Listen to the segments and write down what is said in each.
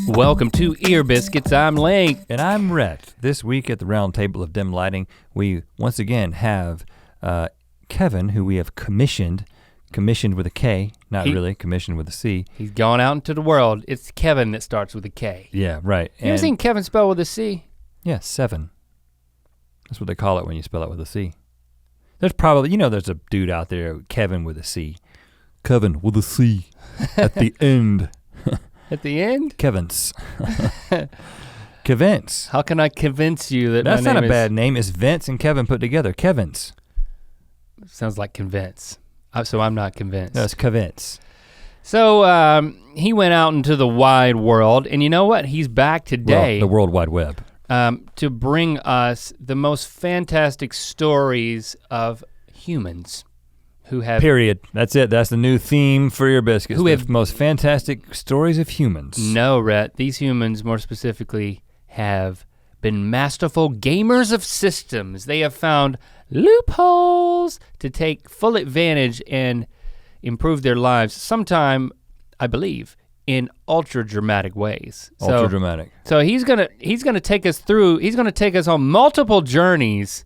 Welcome to Ear Biscuits, I'm Link. And I'm Rhett. This week at the round table of dim lighting, we once again have Kevin, who we have commissioned with a K, really, commissioned with a C. He's gone out into the world. It's Kevin that starts with a K. Yeah, right. You ever seen Kevin spell with a C? Yeah, 7. That's what they call it when you spell it with a C. There's probably, there's a dude out there, Kevin with a C. Kevin with a C at the end. At the end? Kevin's. Kevin's. How can I convince you that That's my name not a bad name. It's Vince and Kevin put together. Kevin's. Sounds like convince. So I'm not convinced. No, it's Kevin's. So he went out into the wide world, and you know what? He's back today. Well, the World Wide Web. To bring us the most fantastic stories of humans who have— Period. That's it. That's the new theme for Ear Biscuits. Who have most fantastic stories of humans. No, Rhett. These humans, more specifically, have been masterful gamers of systems. They have found loopholes to take full advantage and improve their lives. Sometime, I believe, in ultra dramatic ways. Ultra dramatic. So he's gonna take us through. He's gonna take us on multiple journeys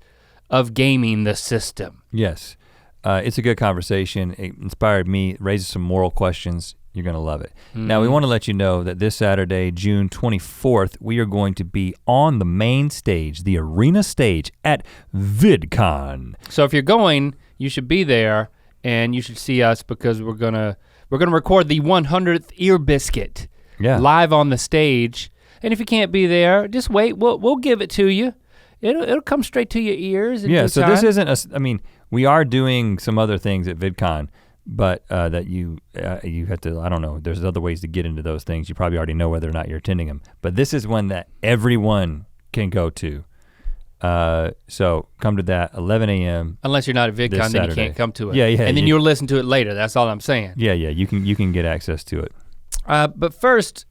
of gaming the system. Yes. It's a good conversation. It inspired me, raises some moral questions. You're gonna love it. Now we wanna let you know that this Saturday, June 24th, we are going to be on the main stage, the arena stage at VidCon. So if you're going, you should be there and you should see us because we're gonna record the 100th Ear Biscuit live on the stage. And if you can't be there, just wait, we'll give it to you. It'll come straight to your ears. Yeah, so this isn't we are doing some other things at VidCon, but that you have to, I don't know, there's other ways to get into those things. You probably already know whether or not you're attending them. But this is one that everyone can go to. So come to that, 11 a.m. Unless you're not at VidCon, then you can't come to it. Yeah. And then you'll listen to it later, that's all I'm saying. Yeah, you can get access to it. But first,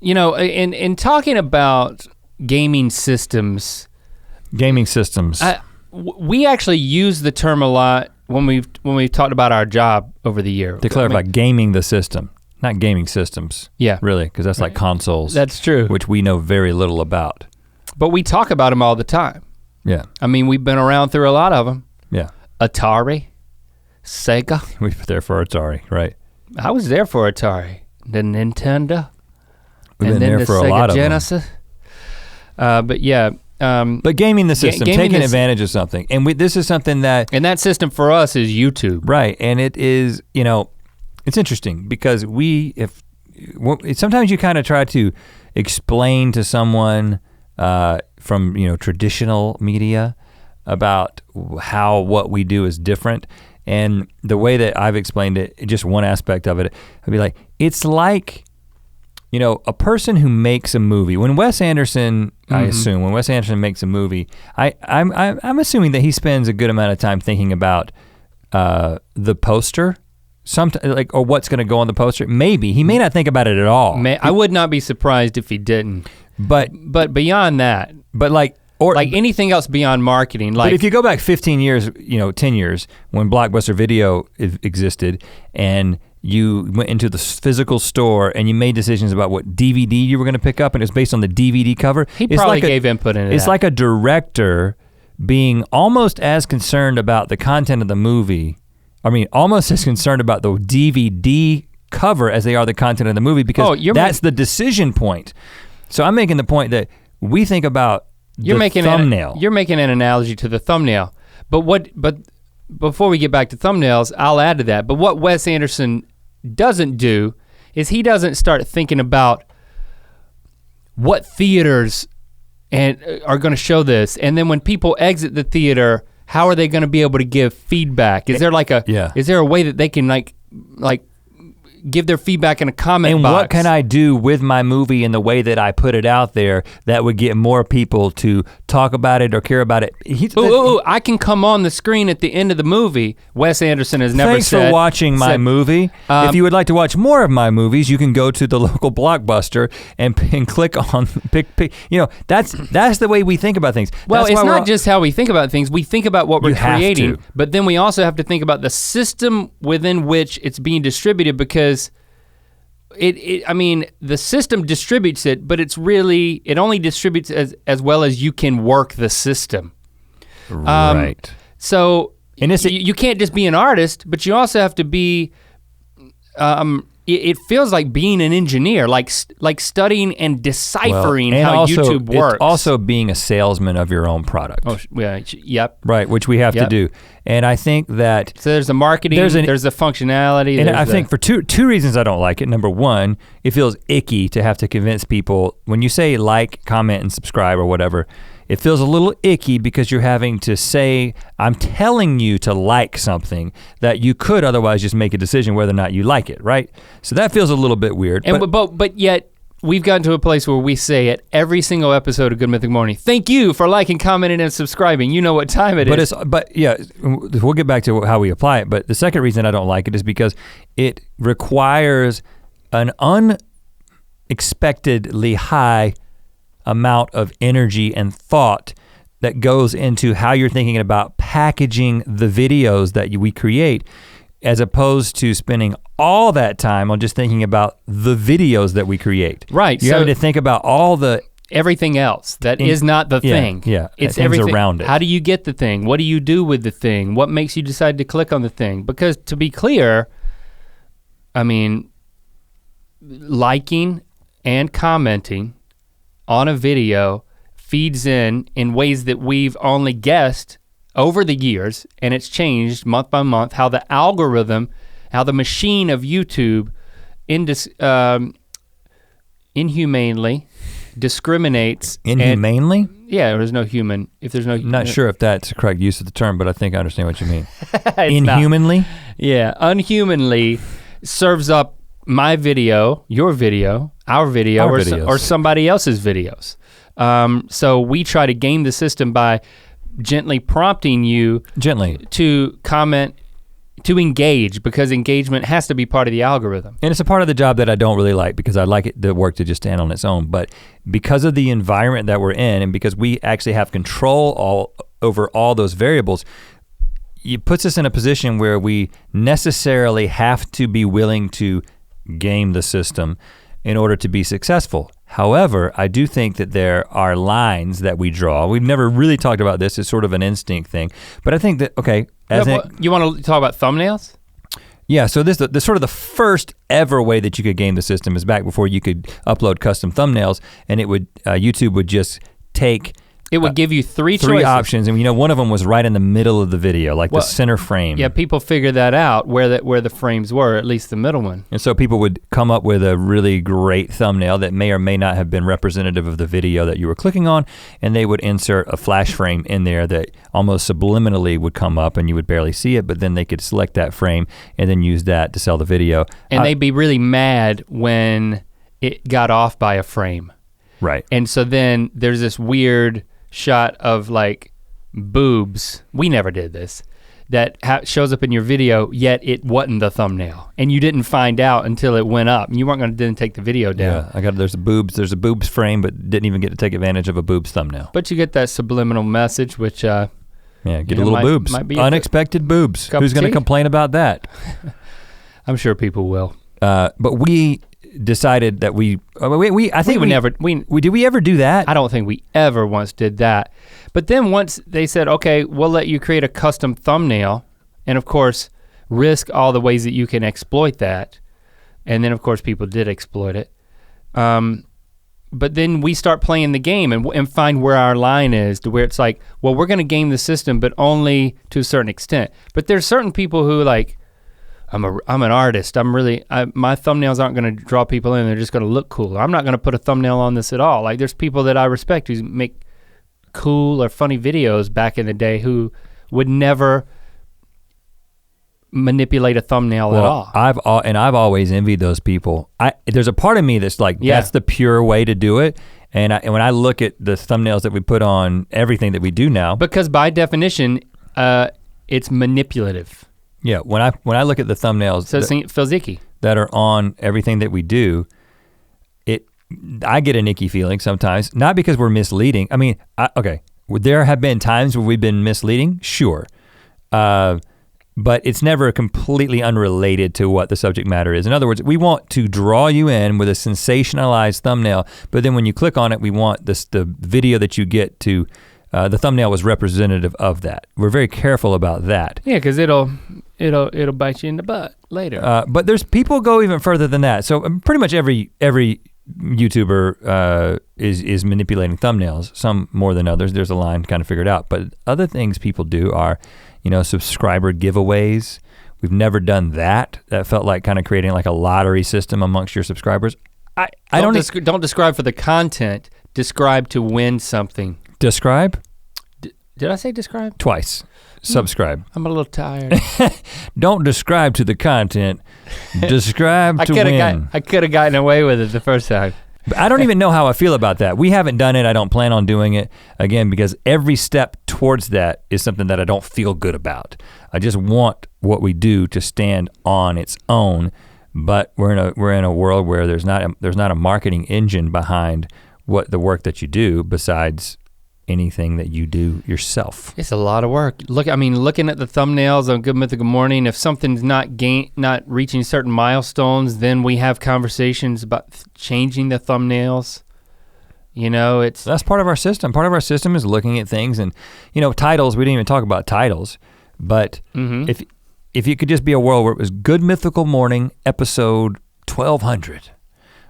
in talking about gaming systems. We actually use the term a lot when we've talked about our job over the year. To clarify, gaming the system, not gaming systems. Yeah. Really, because that's like consoles. That's true. Which we know very little about. But we talk about them all the time. Yeah. I mean, we've been around through a lot of them. Yeah. Atari, Sega. We were there for Atari, right? I was there for Atari. The Nintendo. We've been there for a lot of Genesis. But yeah. But gaming the system, taking advantage of something. And this is something that— And that system for us is YouTube. Right, and it is, it's interesting because sometimes you kind of try to explain to someone from traditional media about how what we do is different. And the way that I've explained it, just one aspect of it, I'd be like, it's like, a person who makes a movie. When Wes Anderson, I assume, when Wes Anderson makes a movie, I'm assuming that he spends a good amount of time thinking about the poster, or what's gonna go on the poster. Maybe, he may not think about it at all. I would not be surprised if he didn't. But beyond that, or anything else beyond marketing, but if you go back 15 years, 10 years, when Blockbuster Video existed, and you went into the physical store and you made decisions about what DVD you were gonna pick up, and it's based on the DVD cover. He probably gave input into It's like a director being almost as concerned about the content of the movie, almost as concerned about the DVD cover as they are the content of the movie, because that's the decision point. So I'm making the point that we think about thumbnail. You're making an analogy to the thumbnail. But before we get back to thumbnails, I'll add to that. But what Wes Anderson doesn't do is he doesn't start thinking about what theaters are gonna show this, and then when people exit the theater, how are they gonna be able to give feedback? Is there is there a way that they can like give their feedback in a comment box? And what can I do with my movie in the way that I put it out there that would get more people to talk about it or care about it? I can come on the screen at the end of the movie. Wes Anderson has never said. Thanks for watching my movie. If you would like to watch more of my movies, you can go to the local Blockbuster and click on pick. That's the way we think about things. Well, it's not just how we think about things. We think about what we're creating, but then we also have to think about the system within which it's being distributed, because because I mean, the system distributes it, but it only distributes as well as you can work the system. Right. So you can't just be an artist, but you also have to be, it feels like being an engineer, like studying and deciphering how YouTube works. It's also being a salesman of your own product. Oh, yeah, yep. Right, which we have to do. And I think that— So there's the marketing, there's the functionality. And I think for two reasons I don't like it. Number one, it feels icky to have to convince people, when you say like, comment, and subscribe or whatever, it feels a little icky because you're having to say, I'm telling you to like something that you could otherwise just make a decision whether or not you like it, right? So that feels a little bit weird. But yet, we've gotten to a place where we say at every single episode of Good Mythical Morning, thank you for liking, commenting, and subscribing. You know what time it is. But yeah, we'll get back to how we apply it, but the second reason I don't like it is because it requires an unexpectedly high amount of energy and thought that goes into how you're thinking about packaging the videos that we create, as opposed to spending all that time on just thinking about the videos that we create. Right. You're having to think about all the everything else that is not the thing. Yeah, it's things everything around it. How do you get the thing? What do you do with the thing? What makes you decide to click on the thing? Because to be clear, I mean, liking and commenting on a video feeds in ways that we've only guessed over the years, and it's changed month by month, how the algorithm, how the machine of YouTube inhumanely discriminates. Inhumanely? Yeah, there's no human, if there's no— I'm not sure if that's the correct use of the term, but I think I understand what you mean. Inhumanly? Inhumanly? Yeah, unhumanly serves up my video, your video, our video, or somebody else's videos. So we try to game the system by gently prompting you to comment, to engage, because engagement has to be part of the algorithm. And it's a part of the job that I don't really like, because I like the work to just stand on its own. But because of the environment that we're in, and because we actually have control over all those variables, it puts us in a position where we necessarily have to be willing to game the system in order to be successful. However, I do think that there are lines that we draw. We've never really talked about this, it's sort of an instinct thing. But I think that, okay. You wanna talk about thumbnails? Yeah, so this the sort of the first ever way that you could game the system is back before you could upload custom thumbnails, and it would, YouTube would just take— It would give you three options, and one of them was right in the middle of the video, like the center frame. Yeah, people figured that out, where the frames were, at least the middle one. And so people would come up with a really great thumbnail that may or may not have been representative of the video that you were clicking on, and they would insert a flash frame in there that almost subliminally would come up and you would barely see it, but then they could select that frame and then use that to sell the video. And they'd be really mad when it got off by a frame. Right. And so then there's this weird shot of like boobs, we never did this, that shows up in your video, yet it wasn't the thumbnail. And you didn't find out until it went up. You weren't gonna then take the video down. Yeah, there's a boobs frame, but didn't even get to take advantage of a boobs thumbnail. But you get that subliminal message, which get a little boobs, unexpected boobs. Who's gonna complain about that? I'm sure people will. But we decided that did we ever do that? I don't think we ever once did that. But then once they said, okay, we'll let you create a custom thumbnail, and of course, risk all the ways that you can exploit that. And then of course people did exploit it. But then we start playing the game and find where our line is, to where it's like, well, we're gonna game the system, but only to a certain extent. But there's certain people who like, I'm an artist. My thumbnails aren't gonna draw people in, they're just gonna look cool. I'm not gonna put a thumbnail on this at all. Like there's people that I respect who make cool or funny videos back in the day who would never manipulate a thumbnail at all. I've always envied those people. There's a part of me that's like, that's the pure way to do it. And when I look at the thumbnails that we put on everything that we do now. Because by definition, it's manipulative. Yeah, when I look at the thumbnails, so it feels icky, that are on everything that we do, I get an icky feeling sometimes, not because we're misleading. I mean, there have been times where we've been misleading, sure. but it's never completely unrelated to what the subject matter is. In other words, we want to draw you in with a sensationalized thumbnail, but then when you click on it, we want the video that you get to, the thumbnail was representative of that. We're very careful about that. Yeah, because it'll bite you in the butt later. But there's people go even further than that. So pretty much every YouTuber is manipulating thumbnails, some more than others. There's a line kind of figured out. But other things people do are, subscriber giveaways. We've never done that. That felt like kind of creating like a lottery system amongst your subscribers. Don't describe for the content, describe to win something. Describe? Did I say describe? Twice. Subscribe. I'm a little tired. Don't describe to the content, describe to win. I could have gotten away with it the first time. But I don't even know how I feel about that. We haven't done it. I don't plan on doing it again because every step towards that is something that I don't feel good about. I just want what we do to stand on its own, but we're in a world where there's not a marketing engine behind what the work that you do besides anything that you do yourself. It's a lot of work. Looking at the thumbnails on Good Mythical Morning, if something's not reaching certain milestones, then we have conversations about changing the thumbnails. That's part of our system. Part of our system is looking at things and, titles, we didn't even talk about titles, but if it could just be a world where it was Good Mythical Morning episode 1200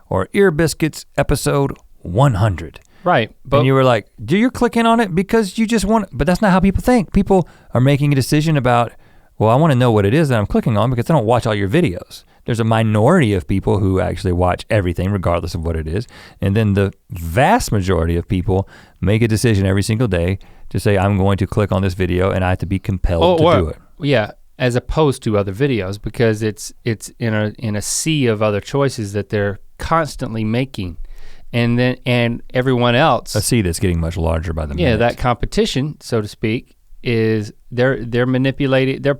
or Ear Biscuits episode 100. Right. And you were like, you're clicking on it because you just want, but that's not how people think. People are making a decision about, well, I wanna know what it is that I'm clicking on because I don't watch all your videos. There's a minority of people who actually watch everything regardless of what it is. And then the vast majority of people make a decision every single day to say, I'm going to click on this video and I have to be compelled to do it. Yeah, as opposed to other videos because it's in a sea of other choices that they're constantly making. And everyone else. I see that's getting much larger by the minute. Yeah, that competition, so to speak, is they're manipulating their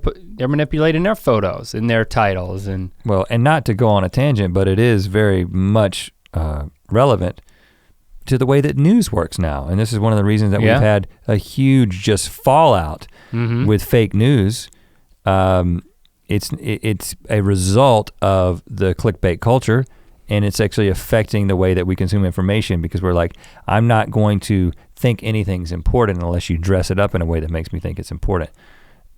photos and their titles and. Well, and not to go on a tangent, but it is very much relevant to the way that news works now. And this is one of the reasons that we've had a huge just fallout with fake news. It's a result of the clickbait culture. And it's actually affecting the way that we consume information because we're like, I'm not going to think anything's important unless you dress it up in a way that makes me think it's important.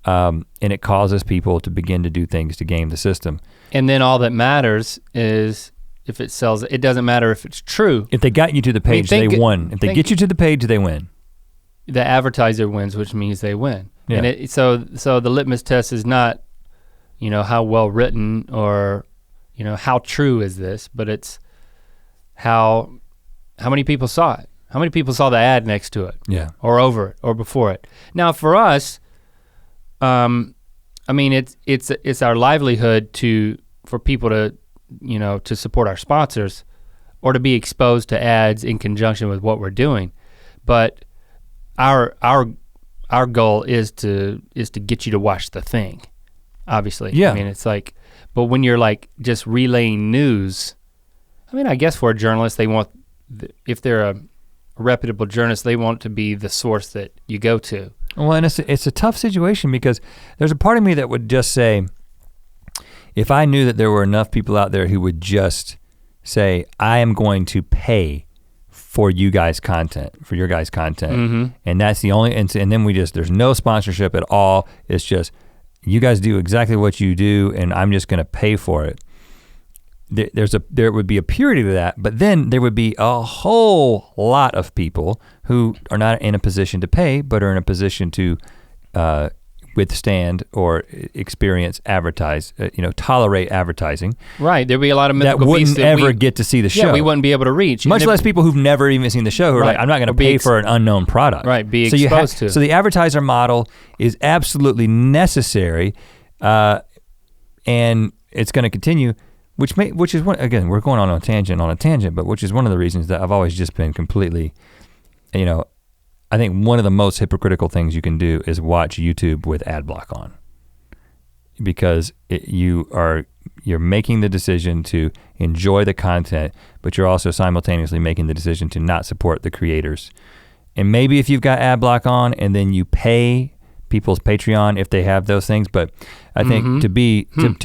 And it causes people to begin to do things to game the system. And then all that matters is if it sells, it doesn't matter if it's true. If they got you to the page, they won. If they get you to the page, they win. The advertiser wins, which means they win. Yeah. And so the litmus test is not, how well written or how true is this, but it's how many people saw it? How many people saw the ad next to it? Yeah. Or over it or before it? Now for us, it's our livelihood for people to, to support our sponsors or to be exposed to ads in conjunction with what we're doing. But our goal is to get you to watch the thing, obviously. Yeah. It's like, but when you're like just relaying news, I guess for a journalist, they want, if they're a reputable journalist, they want it to be the source that you go to. Well, and it's a tough situation because there's a part of me that would just say, if I knew that there were enough people out there who would just say, I am going to pay for your guys' content, and that's the only, and then there's no sponsorship at all, it's just, you guys do exactly what you do and I'm just gonna pay for it. There would be a purity to that, but then there would be a whole lot of people who are not in a position to pay, but are in a position to withstand or experience tolerate advertising. Right, there'd be a lot of mythical that wouldn't beasts ever get to see the show. Yeah, we wouldn't be able to reach. Much less people who've never even seen the show who are like, I'm not gonna pay for an unknown product. Right, be exposed to. So the advertiser model is absolutely necessary and it's gonna continue, which is one, again, we're going on a tangent, but which is one of the reasons that I've always just been completely, I think one of the most hypocritical things you can do is watch YouTube with ad block on, because you're making the decision to enjoy the content, but you're also simultaneously making the decision to not support the creators. And maybe if you've got ad block on and then you pay people's Patreon if they have those things, but I think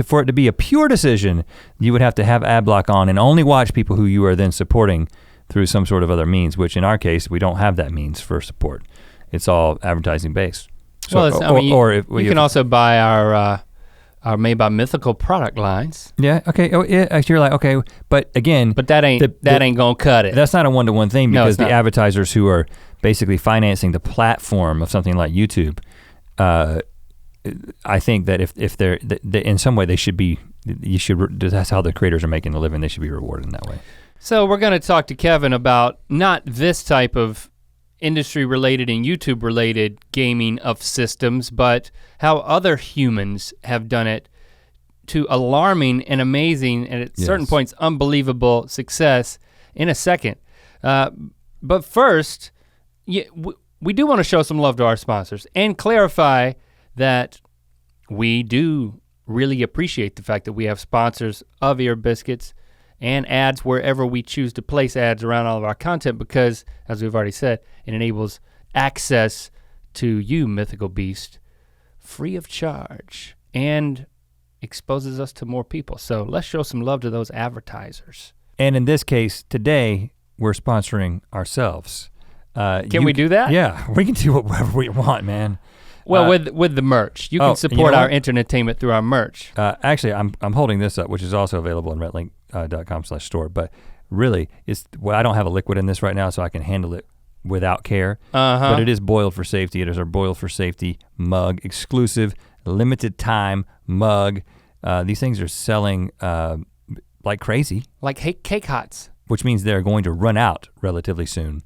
for it to be a pure decision, you would have to have ad block on and only watch people who you are then supporting through some sort of other means, which in our case, we don't have that means for support. It's all advertising based. So, you can also buy our Made by Mythical product lines. Yeah, okay, oh yeah, actually you're like, okay, but again. But that ain't gonna cut it. That's not a one-to-one thing because the advertisers who are basically financing the platform of something like YouTube, I think that if they're in some way they should be, that's how the creators are making a living, they should be rewarded in that way. So we're gonna talk to Kevin about not this type of industry related and YouTube related gaming of systems, but how other humans have done it to alarming and amazing and at certain points unbelievable success in a second. But first, we do wanna show some love to our sponsors and clarify that we do really appreciate the fact that we have sponsors of Ear Biscuits and ads wherever we choose to place ads around all of our content because, as we've already said, it enables access to you, Mythical Beast, free of charge and exposes us to more people. So let's show some love to those advertisers. And in this case, today, we're sponsoring ourselves. Can we do that? Yeah, we can do whatever we want, man. Well, with the merch. You can support our entertainment through our merch. Actually, I'm holding this up, which is also available on rhettlink.com/store, but really, I don't have a liquid in this right now, so I can handle it without care. But it is boiled for safety. It is our boiled for safety mug, exclusive, limited time mug. These things are selling like crazy. Like cake hots. Which means they're going to run out relatively soon.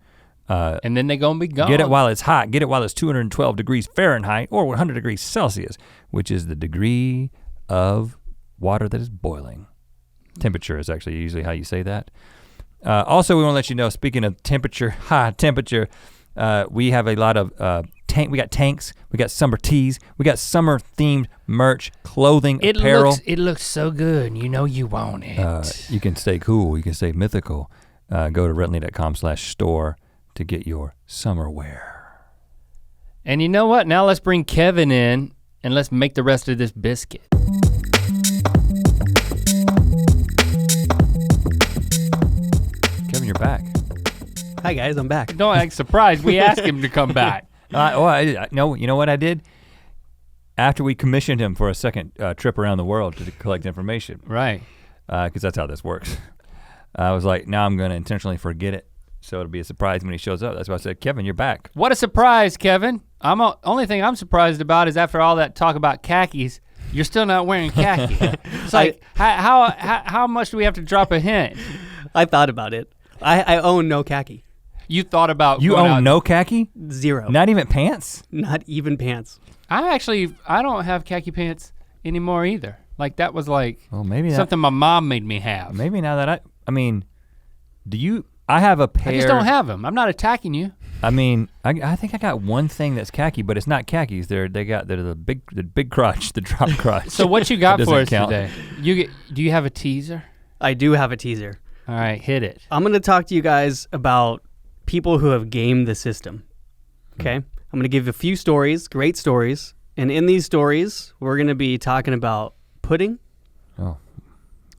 And then they're gonna be gone. Get it while it's hot. Get it while it's 212 degrees Fahrenheit or 100 degrees Celsius, which is the degree of water that is boiling. Temperature is actually usually how you say that. Also, we wanna let you know, speaking of temperature, high temperature, we have a lot of we got tanks, we got summer tees, we got summer themed merch, clothing, apparel. It looks so good, you know you want it. You can stay cool, you can stay mythical. Go to rhettlink.com/store to get your summer wear. And you know what? Now let's bring Kevin in and let's make the rest of this biscuit. Kevin, you're back. Hi guys, I'm back. Don't act surprised, we asked him to come back. No, you know what I did? After we commissioned him for a second trip around the world to collect information. Right. Because that's how this works. I was like, now I'm gonna intentionally forget it. So it'll be a surprise when he shows up. That's why I said, Kevin, you're back. What a surprise, Kevin. Only thing I'm surprised about is after all that talk about khakis, you're still not wearing khaki. It's like, how much do we have to drop a hint? I thought about it. I own no khaki. You thought about You own no khaki? Zero. Not even pants? Not even pants. I don't have khaki pants anymore either. Like that was like maybe something my mom made me have. Maybe now that I mean, I have a pair. I just don't have them. I'm not attacking you. I mean, I think I got one thing that's khaki, but it's not khakis. They're the big crotch, the drop crotch. So what you got for us today? Do you have a teaser? I do have a teaser. All right, hit it. I'm gonna talk to you guys about people who have gamed the system. Okay? I'm gonna give a few stories, great stories, and in these stories, we're gonna be talking about pudding. Oh,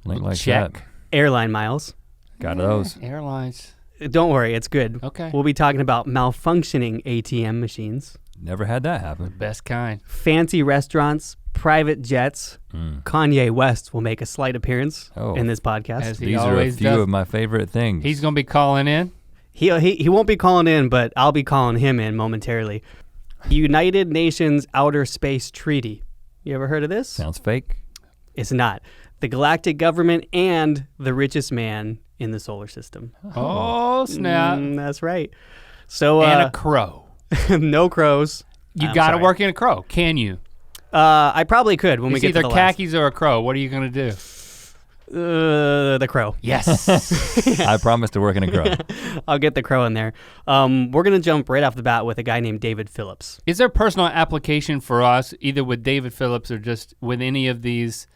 link like check. that. Airline miles. Got those. Airlines. Don't worry, it's good. Okay. We'll be talking about malfunctioning ATM machines. Never had that happen. Best kind. Fancy restaurants, private jets. Kanye West will make a slight appearance in this podcast. As he These are a always few does. of my favorite things. He's gonna be calling in. He won't be calling in, but I'll be calling him in momentarily. United Nations Outer Space Treaty. You ever heard of this? Sounds fake. It's not. The galactic government and the richest man in the solar system. Oh snap. That's right. So and a crow. No crows. You gotta work in a crow, can you? I probably could when we get to the either khakis or a crow. What are you gonna do? The crow. Yes. I promise to work in a crow. I'll get the crow in there. We're gonna jump right off the bat with a guy named David Phillips. Is there personal application for us, either with David Phillips or just with any of these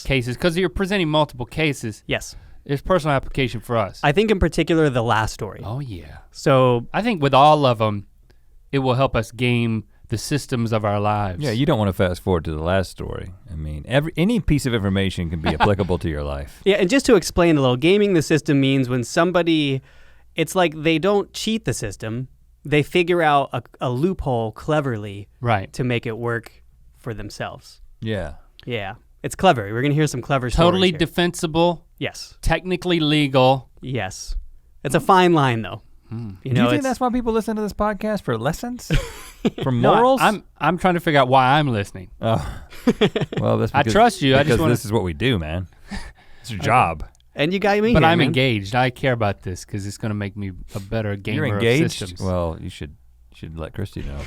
cases? Because you're presenting multiple cases. Yes. There's personal application for us. I think in particular the last story. Oh yeah. So I think with all of them, it will help us game the systems of our lives. Yeah, you don't want to fast forward to the last story. I mean, any piece of information can be applicable to your life. Yeah, and just to explain a little, gaming the system means when somebody, it's like they don't cheat the system, they figure out a loophole cleverly Right. to make it work for themselves. Yeah. Yeah, it's clever. We're gonna hear some clever Totally stories here. defensible, Yes, technically legal. yes. It's a fine line though. You Do know, you think it's- that's why people listen to this podcast, for lessons? For No, morals? I'm trying to figure out why I'm listening. Oh. Well, that's I because, trust you, I just because wanna- this is what we do, man. It's your job. and you got me But here, I'm man. engaged. I care about this because it's going to make me a better gamer You're of engaged? systems. Well, you should let Christy know.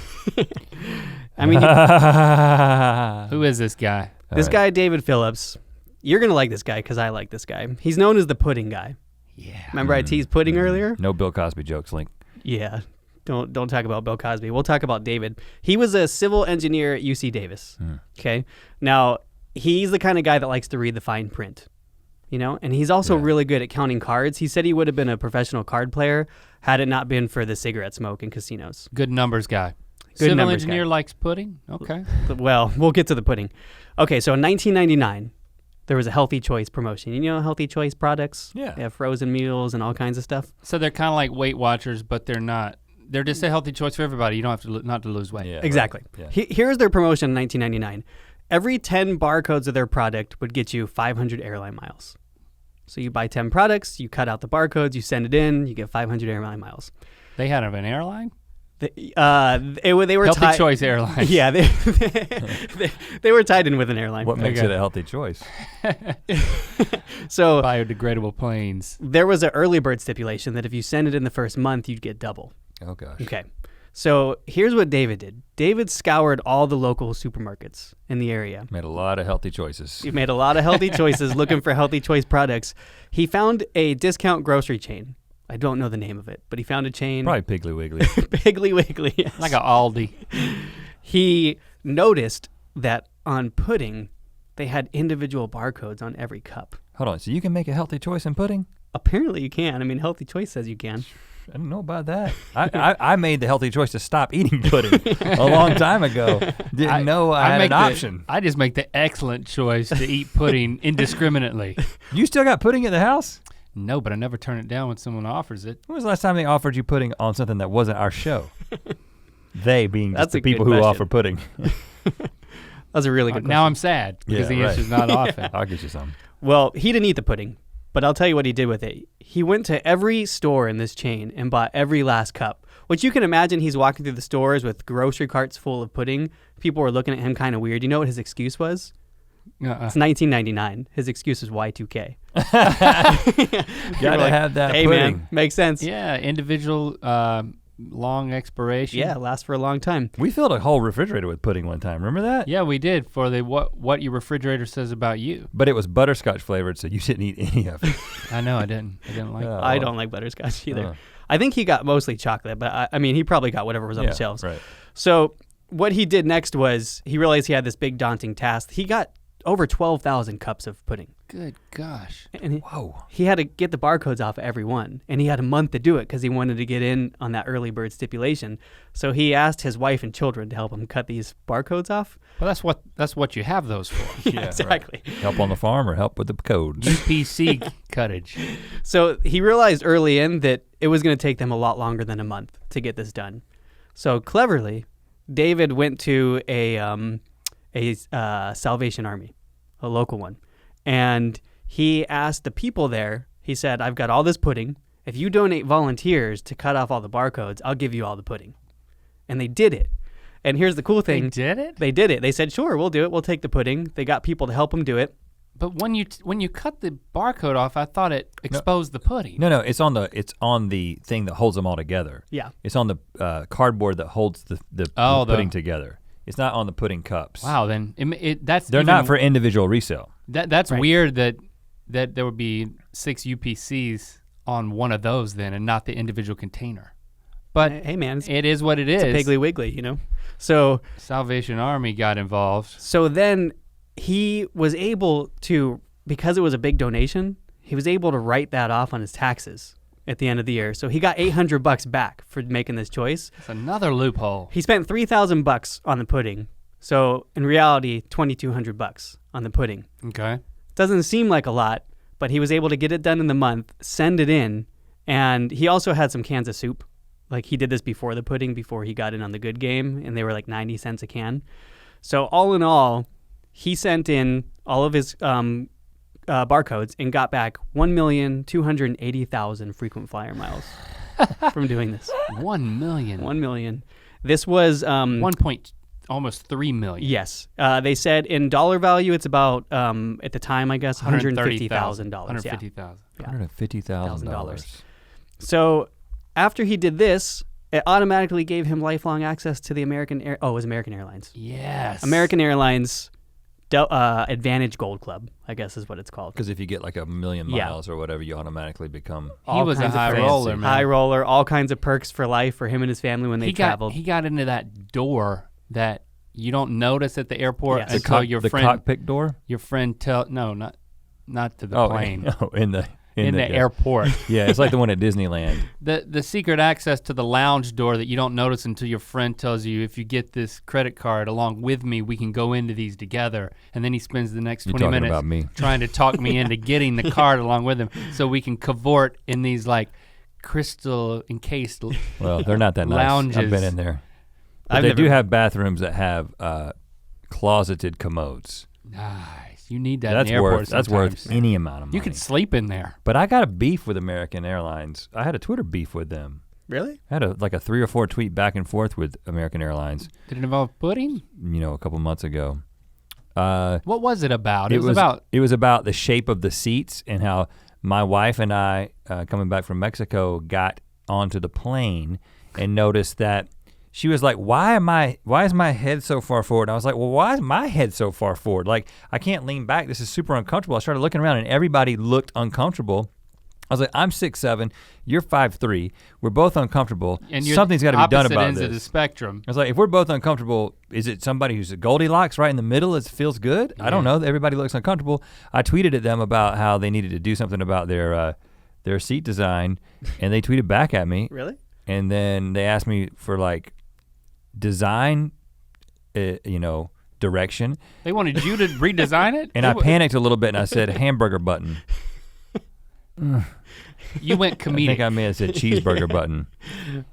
I mean, Who is this guy? this guy, David Phillips, you're gonna like this guy because I like this guy. He's known as the pudding guy. Yeah. Remember I teased pudding earlier? No Bill Cosby jokes, Link. Yeah. Don't talk about Bill Cosby. We'll talk about David. He was a civil engineer at UC Davis. Okay. Now, he's the kind of guy that likes to read the fine print. You know, and he's also really good at counting cards. He said he would have been a professional card player had it not been for the cigarette smoke in casinos. Good numbers guy. Good Civil numbers engineer guy. likes pudding? Okay. Well, we'll get to the pudding. Okay, so in 1999, there was a Healthy Choice promotion. You know Healthy Choice products? Yeah. They have frozen meals and all kinds of stuff. So they're kind of like Weight Watchers, but they're not. They're just a healthy choice for everybody. You don't have to not to lose weight. Yeah, Exactly. right. Yeah. Here's their promotion in 1999. Every 10 barcodes of their product would get you 500 airline miles. So you buy 10 products, you cut out the barcodes, you send it in, you get 500 airline miles. They had an airline? They were Healthy tied. choice airline. Yeah, they were tied in with an airline. What makes Okay. it a healthy choice? So Biodegradable planes. there was an early bird stipulation that if you send it in the first month, you'd get double. Oh gosh. Okay. So here's what David did. David scoured all the local supermarkets in the area. Made a lot of healthy choices. He made a lot of healthy choices looking for healthy choice products. He found a discount grocery chain. I don't know the name of it, but he found a chain. Probably Piggly Wiggly. Piggly Wiggly. Yes. Like a Aldi. He noticed that on pudding, they had individual barcodes on every cup. Hold on, so you can make a healthy choice in pudding? Apparently you can. I mean, Healthy Choice says you can. I don't know about that. I made the healthy choice to stop eating pudding a long time ago. Didn't know I had make an option. I just make the excellent choice to eat pudding indiscriminately. You still got pudding at the house? No, but I never turn it down when someone offers it. When was the last time they offered you pudding on something that wasn't our show? They being just That's the a good people who question. offer pudding. That's a really good Now question. I'm sad because Yeah, the answer's right. not often. I'll get you some. Well, he didn't eat the pudding, but I'll tell you what he did with it. He went to every store in this chain and bought every last cup, which you can imagine he's walking through the stores with grocery carts full of pudding. People were looking at him kind of weird. You know what his excuse was? It's 1999. His excuse was Y2K. Gotta have that Hey, pudding. man, makes sense. Yeah, individual long expiration. Yeah, lasts for a long time. We filled a whole refrigerator with pudding one time. Remember that? Yeah, we did for the what your refrigerator says about you. But it was butterscotch flavored, so you didn't eat any of it. I know I didn't like it. Oh, I well. don't like butterscotch either. Uh. I think he got mostly chocolate, but I mean, he probably got whatever was on the shelves. Right. So what he did next was he realized he had this big daunting task. He got over 12,000 cups of pudding. Good gosh. And Whoa. he had to get the barcodes off of every one. And he had a month to do it because he wanted to get in on that early bird stipulation. So he asked his wife and children to help him cut these barcodes off. Well, that's what you have those for. Yeah, exactly. Right. Help on the farm or help with the codes. UPC cuttage. So he realized early in that it was going to take them a lot longer than a month to get this done. So cleverly, David went to a Salvation Army, a local one, and he asked the people there. He said, "I've got all this pudding. If you donate volunteers to cut off all the barcodes, I'll give you all the pudding." And they did it. And here's the cool They thing: did it? They did it. They said, "Sure, we'll do it. We'll take the pudding." They got people to help them do it. But when you cut the barcode off, I thought it exposed the pudding. No, it's on the thing that holds them all together. Yeah. It's on the cardboard that holds the pudding together. It's not on the pudding cups. Wow, then that's They're not for individual resale. That's Right. weird that there would be 6 UPCs on one of those then and not the individual container. But Hey man, it's it is what it is. a Piggly Wiggly, you know. So Salvation Army got involved. So then he was able to, because it was a big donation, he was able to write that off on his taxes at the end of the year. So he got $800 back for making this choice. It's another loophole. He spent $3,000 on the pudding. So in reality, $2,200 on the pudding. Okay. Doesn't seem like a lot, but he was able to get it done in the month, send it in, and he also had some cans of soup. Like he did this before the pudding, before he got in on the good game, and they were like 90 cents a can. So all in all, he sent in all of his barcodes and got back 1,280,000 frequent flyer miles from doing this. 1 million. 1 million. This was almost 3 million. Yes. They said in dollar value, it's about at the time, I guess, $150,000. $150,000. Yeah. $150,000. So after he did this, it automatically gave him lifelong access to the it was American Airlines. Yes. American Airlines Advantage Gold Club, I guess is what it's called. Because if you get like 1 million miles or whatever, you automatically become. He was a high roller, man. High roller, all kinds of perks for life for him and his family when they traveled. He got into that door that you don't notice at the airport until your the friend. cockpit door? Your friend not to the plane. In the airport. Yeah, it's like the one at Disneyland. The secret access to the lounge door that you don't notice until your friend tells you, if you get this credit card along with me, we can go into these together. And then he spends the next 20 minutes about me. trying to talk me into getting the card along with him so we can cavort in these like crystal encased Well, they're not that nice. Lounges. I've been in there. But they do have bathrooms that have closeted commodes. Nice. You need that That's in the airport worth. That's worth any amount of money. You could sleep in there. But I got a beef with American Airlines. I had a Twitter beef with them. Really? I had a 3 or 4 tweet back and forth with American Airlines. Did it involve pudding? A couple months ago. What was it about? It was about the shape of the seats and how my wife and I, coming back from Mexico, got onto the plane and noticed that she was like, why is my head so far forward? And I was like, well, why is my head so far forward? Like, I can't lean back, this is super uncomfortable. I started looking around and everybody looked uncomfortable. I was like, I'm 6'7", you're 5'3", we're both uncomfortable, and something's gotta be done about ends this. Of the spectrum. I was like, if we're both uncomfortable, is it somebody who's a Goldilocks right in the middle, it feels good? Yeah. I don't know, everybody looks uncomfortable. I tweeted at them about how they needed to do something about their seat design, and they tweeted back at me. Really? And then they asked me for like, design, direction. They wanted you to redesign it? And I panicked a little bit and I said hamburger button. You went comedic. I think I may have said cheeseburger button.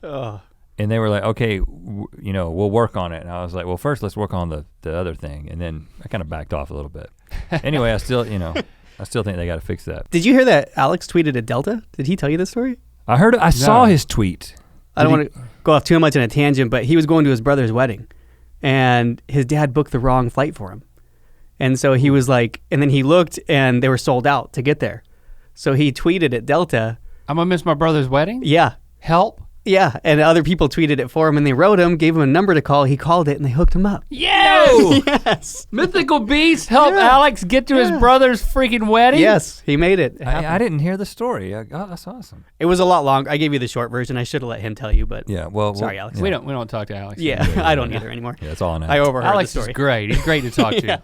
Oh. And they were like, okay, we'll work on it. And I was like, well, first let's work on the other thing. And then I kind of backed off a little bit. Anyway, I still think they gotta fix that. Did you hear that Alex tweeted at Delta? Did he tell you this story? I heard it, I saw his tweet. I don't want to go off too much on a tangent, but he was going to his brother's wedding and his dad booked the wrong flight for him. And so he was like, and then he looked and they were sold out to get there. So he tweeted at Delta. I'm gonna miss my brother's wedding? Yeah. Help? Yeah, and other people tweeted it for him and they wrote him, gave him a number to call, he called it and they hooked him up. Yes! Yes! Mythical Beast helped Alex get to his brother's freaking wedding? Yes, he made it. I didn't hear the story. That's awesome. It was a lot long. I gave you the short version. I should have let him tell you, but yeah, well, sorry, Alex. Yeah. We don't talk to Alex. Yeah, I don't either anymore. Yeah, that's all I know. I overheard Alex the story. is great. He's great to talk to.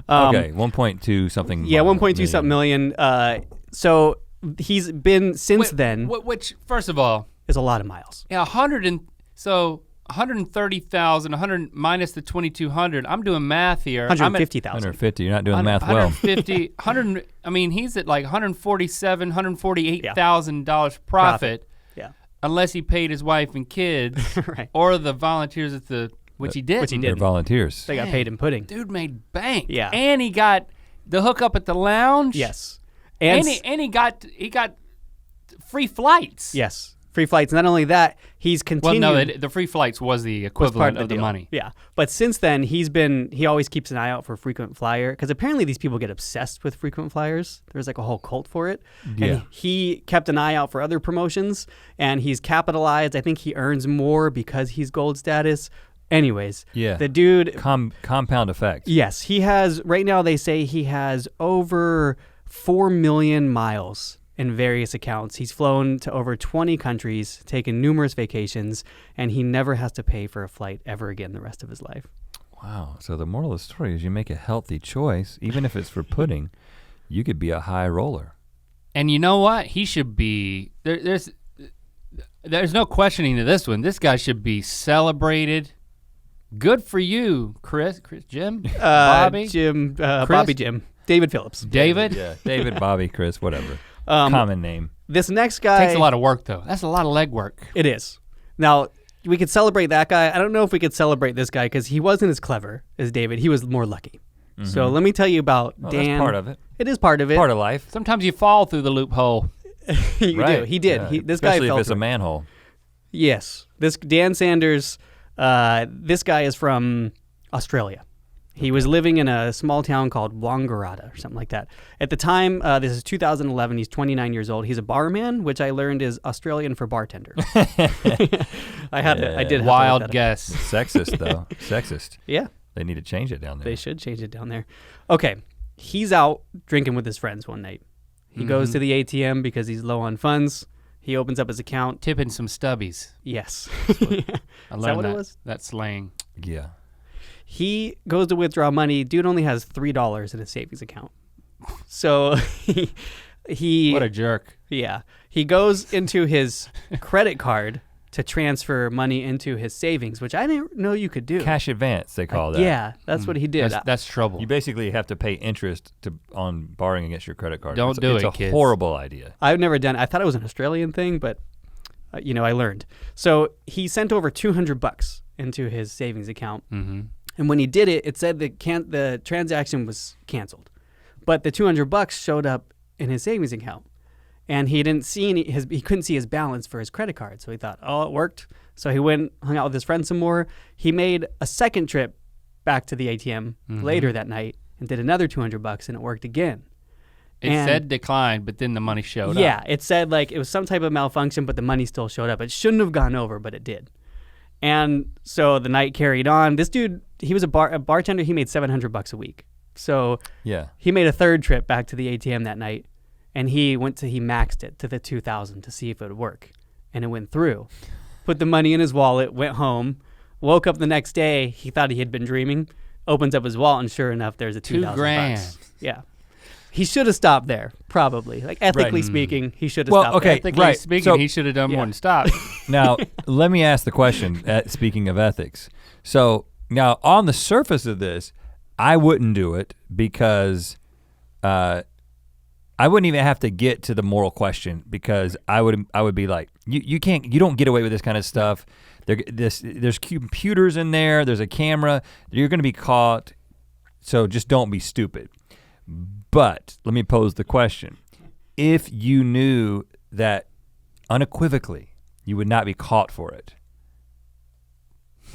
Okay, 1.2 something. Yeah, 1.2 something million. So he's been since then. Which, first of all, is a lot of miles. Yeah, 130,000, 100 minus the 2,200. I'm doing math here. 150,000. 150. You're not doing the math well. 150. 100. I mean, he's at like 147, $148,000 profit. Yeah. Unless he paid his wife and kids, right. Or the volunteers at the which he did. They're volunteers. They got paid in pudding. Dude made bank. Yeah. And he got the hookup at the lounge. Yes. And he got free flights. Yes. Free flights. Not only that, he's continued. Well, no, the free flights was the equivalent of the money. Yeah, but since then he always keeps an eye out for frequent flyer because apparently these people get obsessed with frequent flyers. There's like a whole cult for it. Yeah. And he kept an eye out for other promotions and he's capitalized. I think he earns more because he's gold status. Anyways, yeah, the dude compound effect. Yes, he has. Right now, they say he has over 4 million miles in various accounts. He's flown to over 20 countries, taken numerous vacations, and he never has to pay for a flight ever again the rest of his life. Wow. So the moral of the story is you make a healthy choice, even if it's for pudding, you could be a high roller. And you know what? He should be, there's no questioning to this one. This guy should be celebrated. Good for you, Jim, Bobby? Bobby Jim. David Phillips. David? Yeah, David, Bobby, Chris, whatever. Common name. This next guy. Takes a lot of work though. That's a lot of leg work. It is. Now, we could celebrate that guy. I don't know if we could celebrate this guy because he wasn't as clever as David. He was more lucky. Mm-hmm. So let me tell you about Dan. That's part of it. It is part of it. Part of life. Sometimes you fall through the loophole. You do. He did. Yeah. This guy Especially fell if it's through a manhole. Yes. This Dan Sanders, this guy is from Australia. He was living in a small town called Wangaratta or something like that. At the time, this is 2011, he's 29 years old. He's a barman, which I learned is Australian for bartender. I did have wild guess. Sexist though, sexist. Yeah. They need to change it down there. They should change it down there. Okay, he's out drinking with his friends one night. He goes to the ATM because he's low on funds. He opens up his account. Tipping some stubbies. Yes. I learned what it was? That slang. Yeah. He goes to withdraw money. Dude only has $3 in his savings account. So he What a jerk. Yeah. He goes into his credit card to transfer money into his savings, which I didn't know you could do. Cash advance, they call that. Yeah, that's what he did. That's trouble. You basically have to pay interest on borrowing against your credit card. Don't do it, It's a kids. horrible idea. I've never done it. I thought it was an Australian thing, but I learned. So he sent over $200 into his savings account. Mm-hmm. And when he did it, it said the transaction was canceled. But the $200 showed up in his savings account. And he didn't see he couldn't see his balance for his credit card. So he thought, oh, it worked. So he went, hung out with his friends some more. He made a second trip back to the ATM later that night and did another $200 and it worked again. It said decline, but then the money showed up. Yeah, it said like it was some type of malfunction, but the money still showed up. It shouldn't have gone over, but it did. And so the night carried on. This dude, he was a bartender. He made $700 a week. So yeah, he made a third trip back to the ATM that night, and he maxed it to the 2,000 to see if it would work, and it went through. Put the money in his wallet, went home, woke up the next day. He thought he had been dreaming. Opens up his wallet, and sure enough, there's a $2,000. Yeah. He should have stopped there, probably. Like ethically speaking, he should have stopped there. Ethically speaking, he should have done more than stop. Now, let me ask the question, speaking of ethics. So now on the surface of this, I wouldn't do it because I wouldn't even have to get to the moral question because I would be like, you don't get away with this kind of stuff. There's computers in there, there's a camera, you're gonna be caught, so just don't be stupid. But let me pose the question. If you knew that unequivocally you would not be caught for it,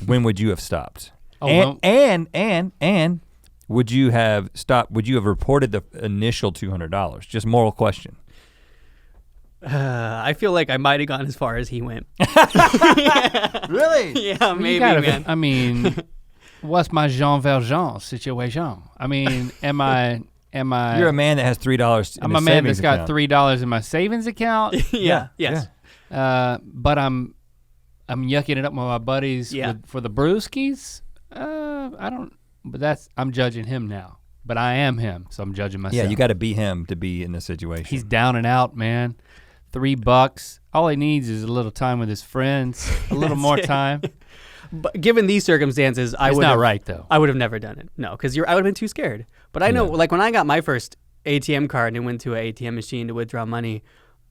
when would you have stopped? And would you have stopped, would you have reported the initial $200? Just moral question. I feel like I might have gone as far as he went. Really? Yeah, maybe, man. I mean, what's my Jean Valjean situation? I mean, am I? You're a man that has $3 in I'm his a man savings that's got account. $3 in my savings account. Yeah. Yes. But I'm yucking it up with my buddies for the brewskis. I don't. But I'm judging him now. But I am him, so I'm judging myself. Yeah, you got to be him to be in this situation. He's down and out, man. $3. All he needs is a little time with his friends, a little more time. But given these circumstances, It's not right though. I would have never done it. No, because I would have been too scared. But I know, like when I got my first ATM card and went to an ATM machine to withdraw money,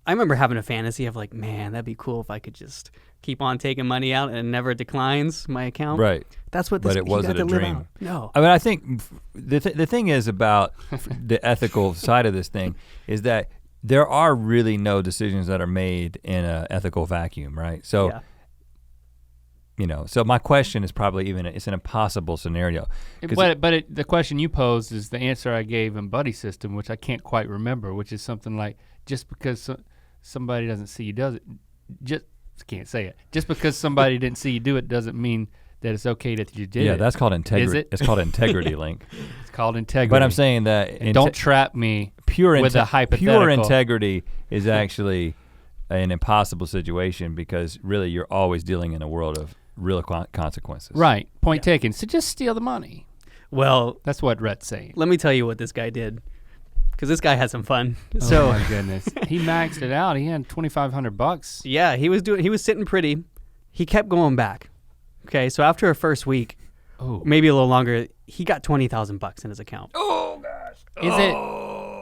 I remember having a fantasy of like, man, that'd be cool if I could just keep on taking money out and it never declines my account. Right. That's what. But it wasn't a dream. No. I mean, I think the thing is about the ethical side of this thing is that there are really no decisions that are made in an ethical vacuum, right? So, so my question is probably it's an impossible scenario. But the question you posed is the answer I gave in Buddy System, which I can't quite remember, which is something like, just because somebody doesn't see you does it, just can't say it. Just because somebody didn't see you do it doesn't mean that it's okay that you did it. Yeah, that's called integrity. Is it? It's called integrity, Link. It's called integrity. But I'm saying that don't trap me with a hypothetical. Pure integrity is actually an impossible situation because really you're always dealing in a world of real consequences. Right, point taken. So just steal the money. Well, that's what Rhett's saying. Let me tell you what this guy did. because this guy had some fun. Oh So my goodness, he maxed it out. He had $2,500. yeah, he was sitting pretty. He kept going back. Okay, so after a first week, Oh, maybe a little longer, he got $20,000 in his account.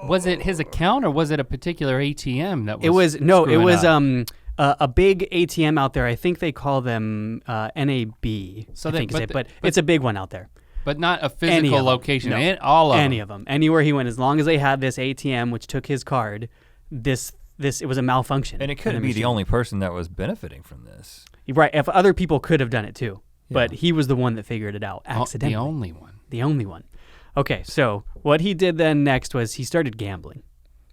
was it his account or was it a particular ATM that was? It was screwing up? a big ATM out there. I think they call them NAB. So I they- think is but it, the- but but- it's a big one out there. But not a Any physical of them. location. No. All of Any them. of them, anywhere he went, as long as they had this ATM, which took his card, it was a malfunction. And it in couldn't be the machine. only person that was benefiting from this. Right. If other people could have done it too, but Yeah. he was the one that figured it out accidentally. The only one. The only one. Okay, so what he did then next was he started gambling,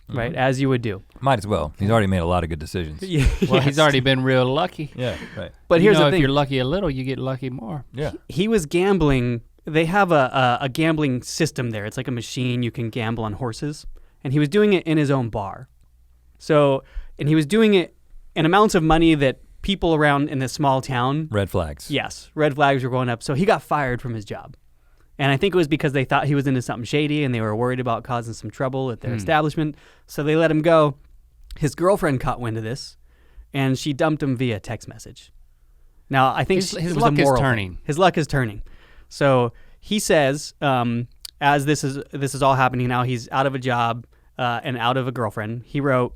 right? As you would do. Might as well. He's already made a lot of good decisions. Well, he's already been real lucky. Yeah, right. But You here's know, the if thing: you're lucky a little, you get lucky more. Yeah. he was gambling. They have a gambling system there. It's like a machine you can gamble on horses, and he was doing it in his own bar. So, and he was doing it in amounts of money that people around in this small town. Red flags. Yes, red flags were going up. So he got fired from his job. And I think it was because they thought he was into something shady and they were worried about causing some trouble at their establishment. So they let him go. His girlfriend caught wind of this and she dumped him via text message. Now, I think His it was luck a is moral turning. thing. His luck is turning. So he says, as this is all happening now, he's out of a job and out of a girlfriend. He wrote,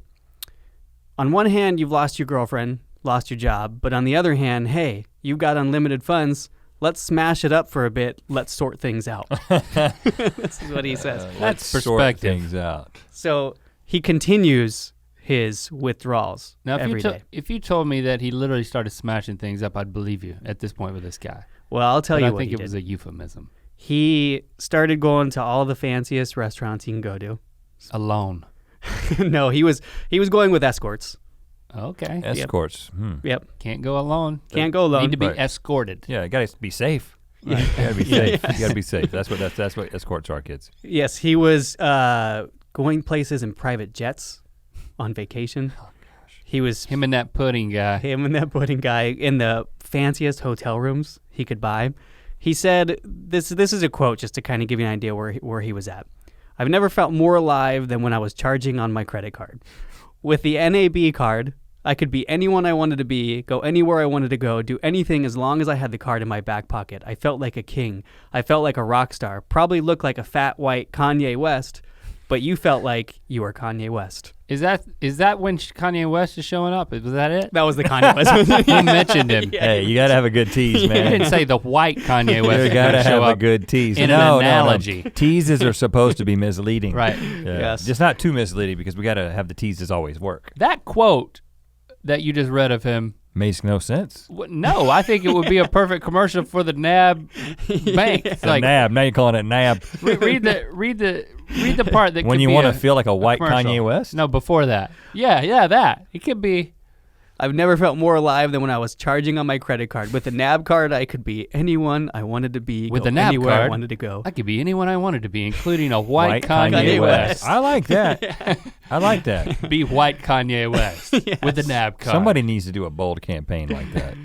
on one hand, you've lost your girlfriend, lost your job. But on the other hand, hey, you've got unlimited funds. Let's smash it up for a bit. Let's sort things out. This is what he says. Let's sort perspective. things out. So he continues his withdrawals Now, every day. if you told me that he literally started smashing things up, I'd believe you at this point with this guy. Well, I'll tell But you I what think he it did. was a euphemism. He started going to all the fanciest restaurants he can go to. Alone. No, he was going with escorts. Okay. Escorts. Yep. Can't go alone. Can't go alone. Need to be Right. escorted. Yeah, you gotta be safe. You gotta be safe. You gotta be safe. That's what escorts are, kids. Yes, he was going places in private jets on vacation. Oh, gosh. He was Him and that pudding guy. him and that pudding guy in the fanciest hotel rooms he could buy. He said, this is a quote just to kind of give you an idea where he was at. I've never felt more alive than when I was charging on my credit card. With the NAB card, I could be anyone I wanted to be, go anywhere I wanted to go, do anything as long as I had the card in my back pocket. I felt like a king. I felt like a rock star. Probably looked like a fat white Kanye West, but you felt like you were Kanye West. Is that when Kanye West is showing up? Was that it? That was the Kanye West. You mentioned him. Yeah. Hey, you gotta have a good tease, You man. didn't say the white Kanye West. You is gotta gonna show have a up good tease. in No. an analogy. Teases are supposed to be misleading. Right. Yeah. Yes. Just not too misleading because we gotta have the teases always work. That quote that you just read of him, Makes no sense. no, I think it would be a perfect commercial for the NAB bank. It's like, NAB. Now you're calling it NAB. read the part that When could you be want to a- feel like a white commercial. Kanye West? No, before that. Yeah, that. It could be. I've never felt more alive than when I was charging on my credit card. With the NAB card, I could be anyone I wanted to be, With go the NAB anywhere I card, wanted to go. I could be anyone I wanted to be, including a white, Kanye, Kanye, West. West. I like that. I like that. Be white Kanye West with the NAB card. Somebody needs to do a bold campaign like that.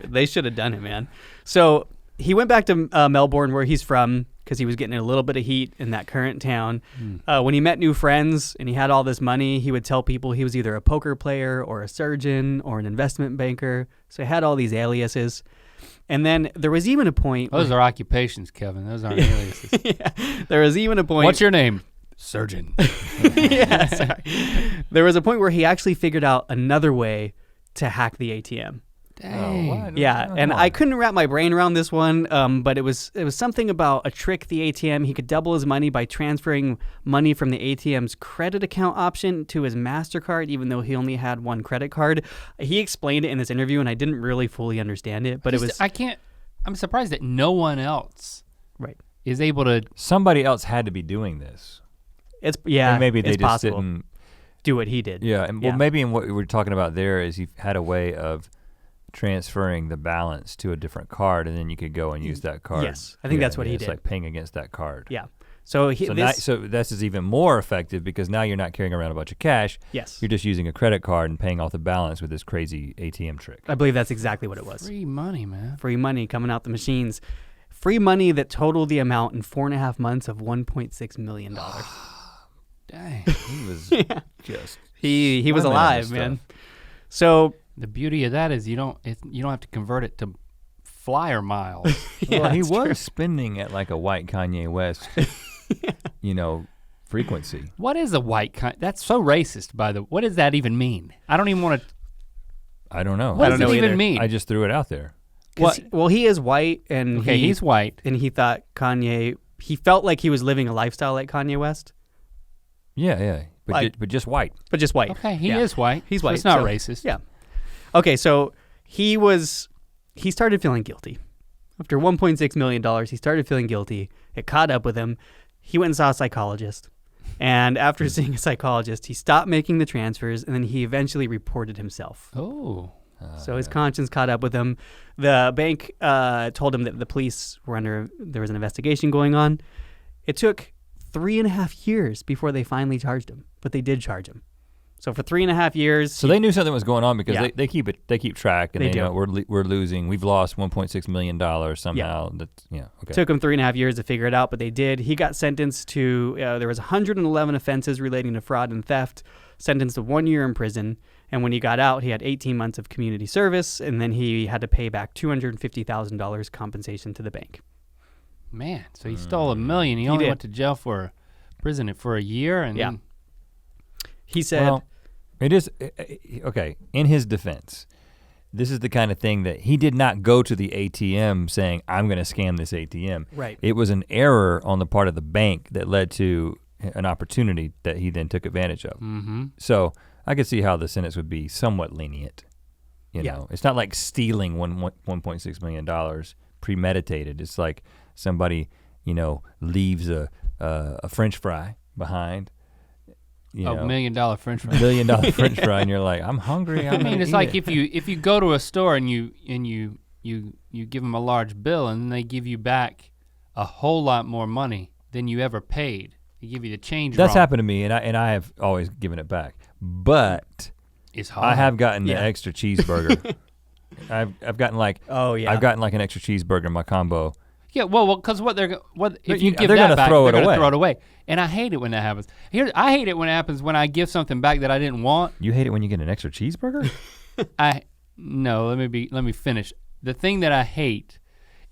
They should have done it, man. So he went back to Melbourne, where he's from, because he was getting a little bit of heat in that current town. When he met new friends and he had all this money, he would tell people he was either a poker player or a surgeon or an investment banker. So he had all these aliases. And then there was even a point. Those are occupations, Kevin. Those aren't aliases. There was even a point. What's your name? Surgeon. Yeah, sorry. There was a point where he actually figured out another way to hack the ATM. Dang. Yeah, and I couldn't wrap my brain around this one, but it was something about a trick the ATM. He could double his money by transferring money from the ATM's credit account option to his MasterCard, even though he only had one credit card. He explained it in this interview, and I didn't really fully understand it, but it was I'm surprised that no one else right. is able to. Somebody else had to be doing this. And maybe they it's just possible. didn't. Do what he did. Yeah, and well, maybe in what we're talking about there is he had a way of transferring the balance to a different card, and then you could go and use that card. Yes, I think that's what he it's did. like paying against that card. Yeah. So this is even more effective because now you're not carrying around a bunch of cash. Yes. You're just using a credit card and paying off the balance with this crazy ATM trick. I believe that's exactly what it was. Free money, man. Free money coming out the machines. Free money that totaled the amount in 4.5 months of $1.6 million. Dang. He was just he was swimming in alive, this man. stuff. So The beauty of that is you don't have to convert it to flyer miles. Well, he that's was true. spending at like a white Kanye West, frequency. What is a white That's so racist, by the way. What does that even mean? I don't even want to. I don't know. What I does don't it know even either. mean? I just threw it out there. well, he is white, and Okay, he's white. and he thought Kanye. He felt like he was living a lifestyle like Kanye West, Yeah, but Like- but just white. but just white. Okay, he Yeah. is white. He's so white. It's not so- racist. Yeah. Okay, so he started feeling guilty. After $1.6 million, he started feeling guilty. It caught up with him. He went and saw a psychologist. And after seeing a psychologist, he stopped making the transfers, and then he eventually reported himself. Oh. So his conscience caught up with him. The bank told him that the police there was an investigation going on. It took 3.5 years before they finally charged him, but they did charge him. So for 3.5 years. So they knew something was going on because Yeah. they keep track and They they do. know we're losing. We've lost $1.6 million somehow. Okay. Took him 3.5 years to figure it out, but they did. He got sentenced to, there was 111 offenses relating to fraud and theft, sentenced to 1 year in prison. And when he got out, he had 18 months of community service, and then he had to pay back $250,000 compensation to the bank. Man, so he stole $1 million. He only did. went to jail for prison for a year, and Yeah. then He said, Well, it is okay. In his defense, this is the kind of thing that he did not go to the ATM saying, "I'm going to scam this ATM." right. It was an error on the part of the bank that led to an opportunity that he then took advantage of. mm-hmm. So I could see how the sentence would be somewhat lenient. You Yeah. know, it's not like stealing $1.6 million premeditated. It's like somebody, leaves a French fry behind. $1 million French fry. $1 million French fry, and you're like, I'm hungry. I mean, it's like if you go to a store and you give them a large bill and they give you back a whole lot more money than you ever paid. They give you the change. That's wrong. happened to me, and I have always given it back. But It's hard. I have gotten the Yeah. extra cheeseburger. I've gotten like Oh, yeah. I've gotten like an extra cheeseburger in my combo. Yeah, well, because if They're you give gonna that back, throw they're it gonna away. throw it away, and I hate it when that happens. I hate it when it happens when I give something back that I didn't want. You hate it when you get an extra cheeseburger? Let me finish. The thing that I hate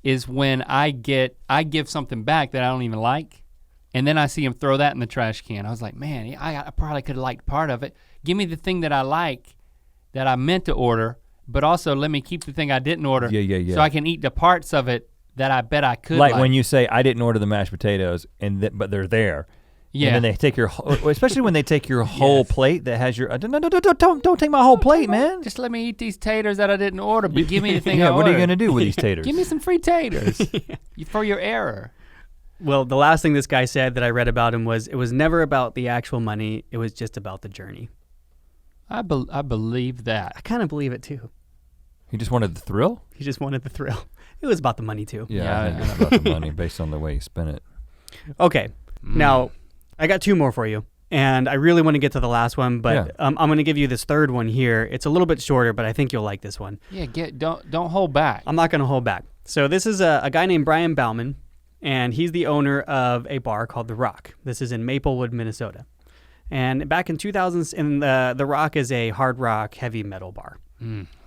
is when I give something back that I don't even like, and then I see him throw that in the trash can. I was like, man, I probably could have liked part of it. Give me the thing that I like, that I meant to order, but also let me keep the thing I didn't order. Yeah. So I can eat the parts of it that I bet I could Like when you say I didn't order the mashed potatoes, but they're there. Yeah. And then they take your, especially when they take your whole plate that has your. No, don't take my whole plate, man. Just let me eat these taters that I didn't order, but give me the thing I Yeah, what are you ordered. gonna do with these taters? Give me some free taters for your error. Well, the last thing this guy said that I read about him was it was never about the actual money. It was just about the journey. I believe that. I kind of believe it too. He just wanted the thrill. He just wanted the thrill. It was about the money too. Yeah, I Yeah. think it's about the money based on the way you spent it. Okay, now I got two more for you. And I really want to get to the last one, but Yeah. I'm going to give you this third one here. It's a little bit shorter, but I think you'll like this one. Yeah, don't hold back. I'm not going to hold back. So this is a guy named Brian Bauman, and he's the owner of a bar called The Rock. This is in Maplewood, Minnesota. And back in 2000s, The Rock is a hard rock, heavy metal bar.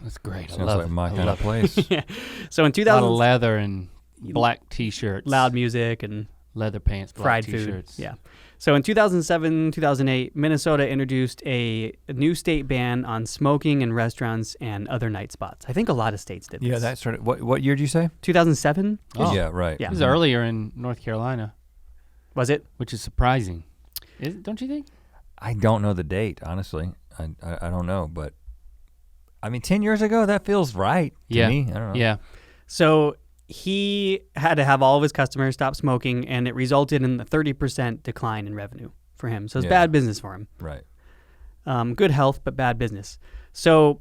That's great. I Sounds love like it. my I kind of love it. place. Yeah. So in A lot of 2000s, leather and black t-shirts. loud music and leather pants, black fried t-shirts. food. Yeah. So in 2007, 2008, Minnesota introduced a new state ban on smoking in restaurants and other night spots. I think a lot of states did this. Yeah, that started. What year did you say? 2007? Oh. Yeah, right. Yeah. It was earlier in North Carolina, Was it? which is surprising. Don't you think? I don't know the date, honestly. I don't know, but I mean, 10 years ago, that feels right to me. I don't know. Yeah. So he had to have all of his customers stop smoking, and it resulted in a 30% decline in revenue for him. So it's Yeah. bad business for him. Right. Good health, but bad business. So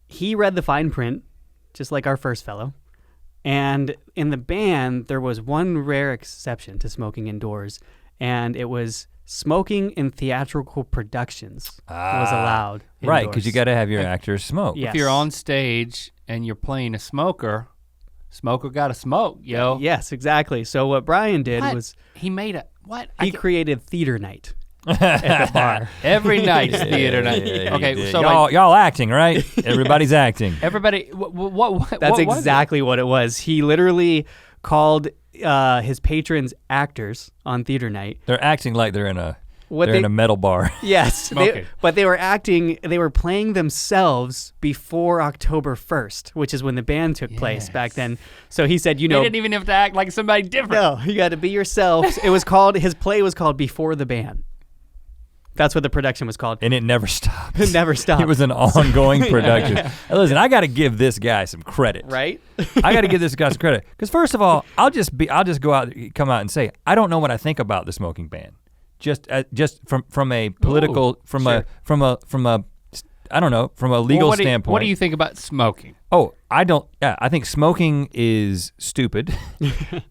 he read the fine print, just like our first fellow. And in the ban, there was one rare exception to smoking indoors, and it was smoking in theatrical productions was allowed. Right, because you indoors. got to have your actors smoke. Yeah. If you're on stage and you're playing a smoker got to smoke, yo. Yes, exactly. So what Brian did What? was He made a what? he created theater night. at the bar. Every night's theater night. Okay, so y'all acting, right? Everybody's acting. Everybody, what That's what exactly what it was. He literally called his patrons actors on theater night. They're acting like they're in a in a metal bar. Yes, but they were playing themselves before October 1st, which is when the band took place back then. So he said, They didn't even have to act like somebody different. No, you got to be yourself. His play was called Before the Band. That's what the production was called. And it never stopped. It never stopped. It was an ongoing production. Hey, listen, I got to give this guy some credit. Right? I got to give this guy some credit. Because first of all, I'll just come out and say, I don't know what I think about the smoking ban. Just from a political, from a legal standpoint. What do you think about smoking? Oh, I think smoking is stupid.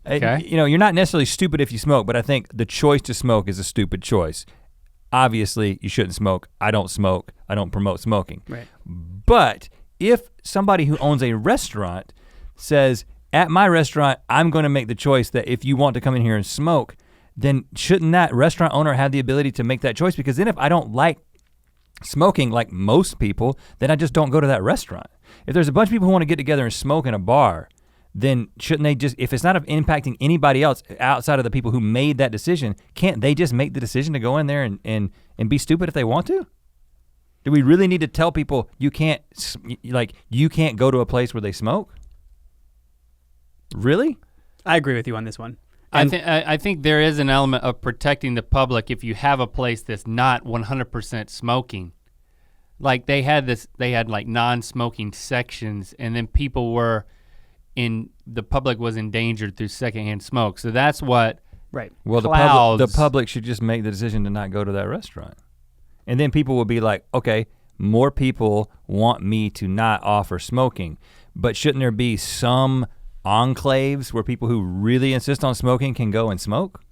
Okay. You're not necessarily stupid if you smoke, but I think the choice to smoke is a stupid choice. Obviously, you shouldn't smoke. I don't smoke. I don't promote smoking. Right. But if somebody who owns a restaurant says, at my restaurant, I'm gonna make the choice that if you want to come in here and smoke, then shouldn't that restaurant owner have the ability to make that choice? Because then if I don't like smoking like most people, then I just don't go to that restaurant. If there's a bunch of people who wanna get together and smoke in a bar, then shouldn't they just, if it's not impacting anybody else outside of the people who made that decision, can't they just make the decision to go in there and be stupid if they want to? Do we really need to tell people you can't go to a place where they smoke? Really? I agree with you on this one. I think there is an element of protecting the public if you have a place that's not 100% smoking. Like they had like non-smoking sections, and then the public was endangered through secondhand smoke. So that's what. Right. Well, the public should just make the decision to not go to that restaurant, and then people will be like, okay, more people want me to not offer smoking, but shouldn't there be some enclaves where people who really insist on smoking can go and smoke?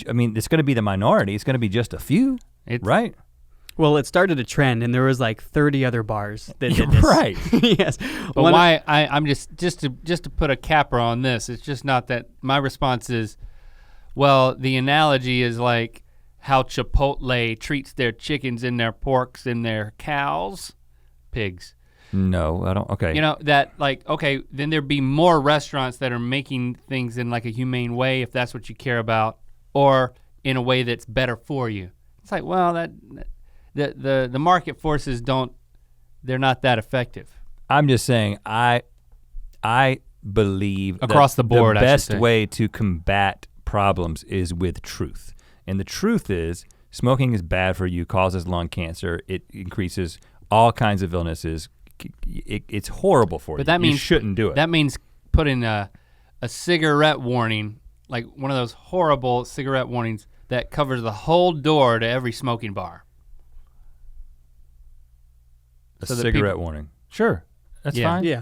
I mean, it's gonna be the minority. It's gonna be just a few, right? Well, it started a trend, and there was like 30 other bars that did this. Right. Yes. But I'm just to put a capper on this, it's just not that. My response is, well, the analogy is like how Chipotle treats their chickens and their porks and their pigs. No, I don't, okay. Then there'd be more restaurants that are making things in like a humane way if that's what you care about, or in a way that's better for you. It's like, well, the market forces they're not that effective. I'm just saying, I believe across the board, the best way to combat problems is with truth. And the truth is, smoking is bad for you, causes lung cancer, it increases all kinds of illnesses. It's horrible for you. You shouldn't do it. That means putting a cigarette warning, like one of those horrible cigarette warnings that covers the whole door to every smoking bar. A cigarette warning. Sure, that's fine. Yeah.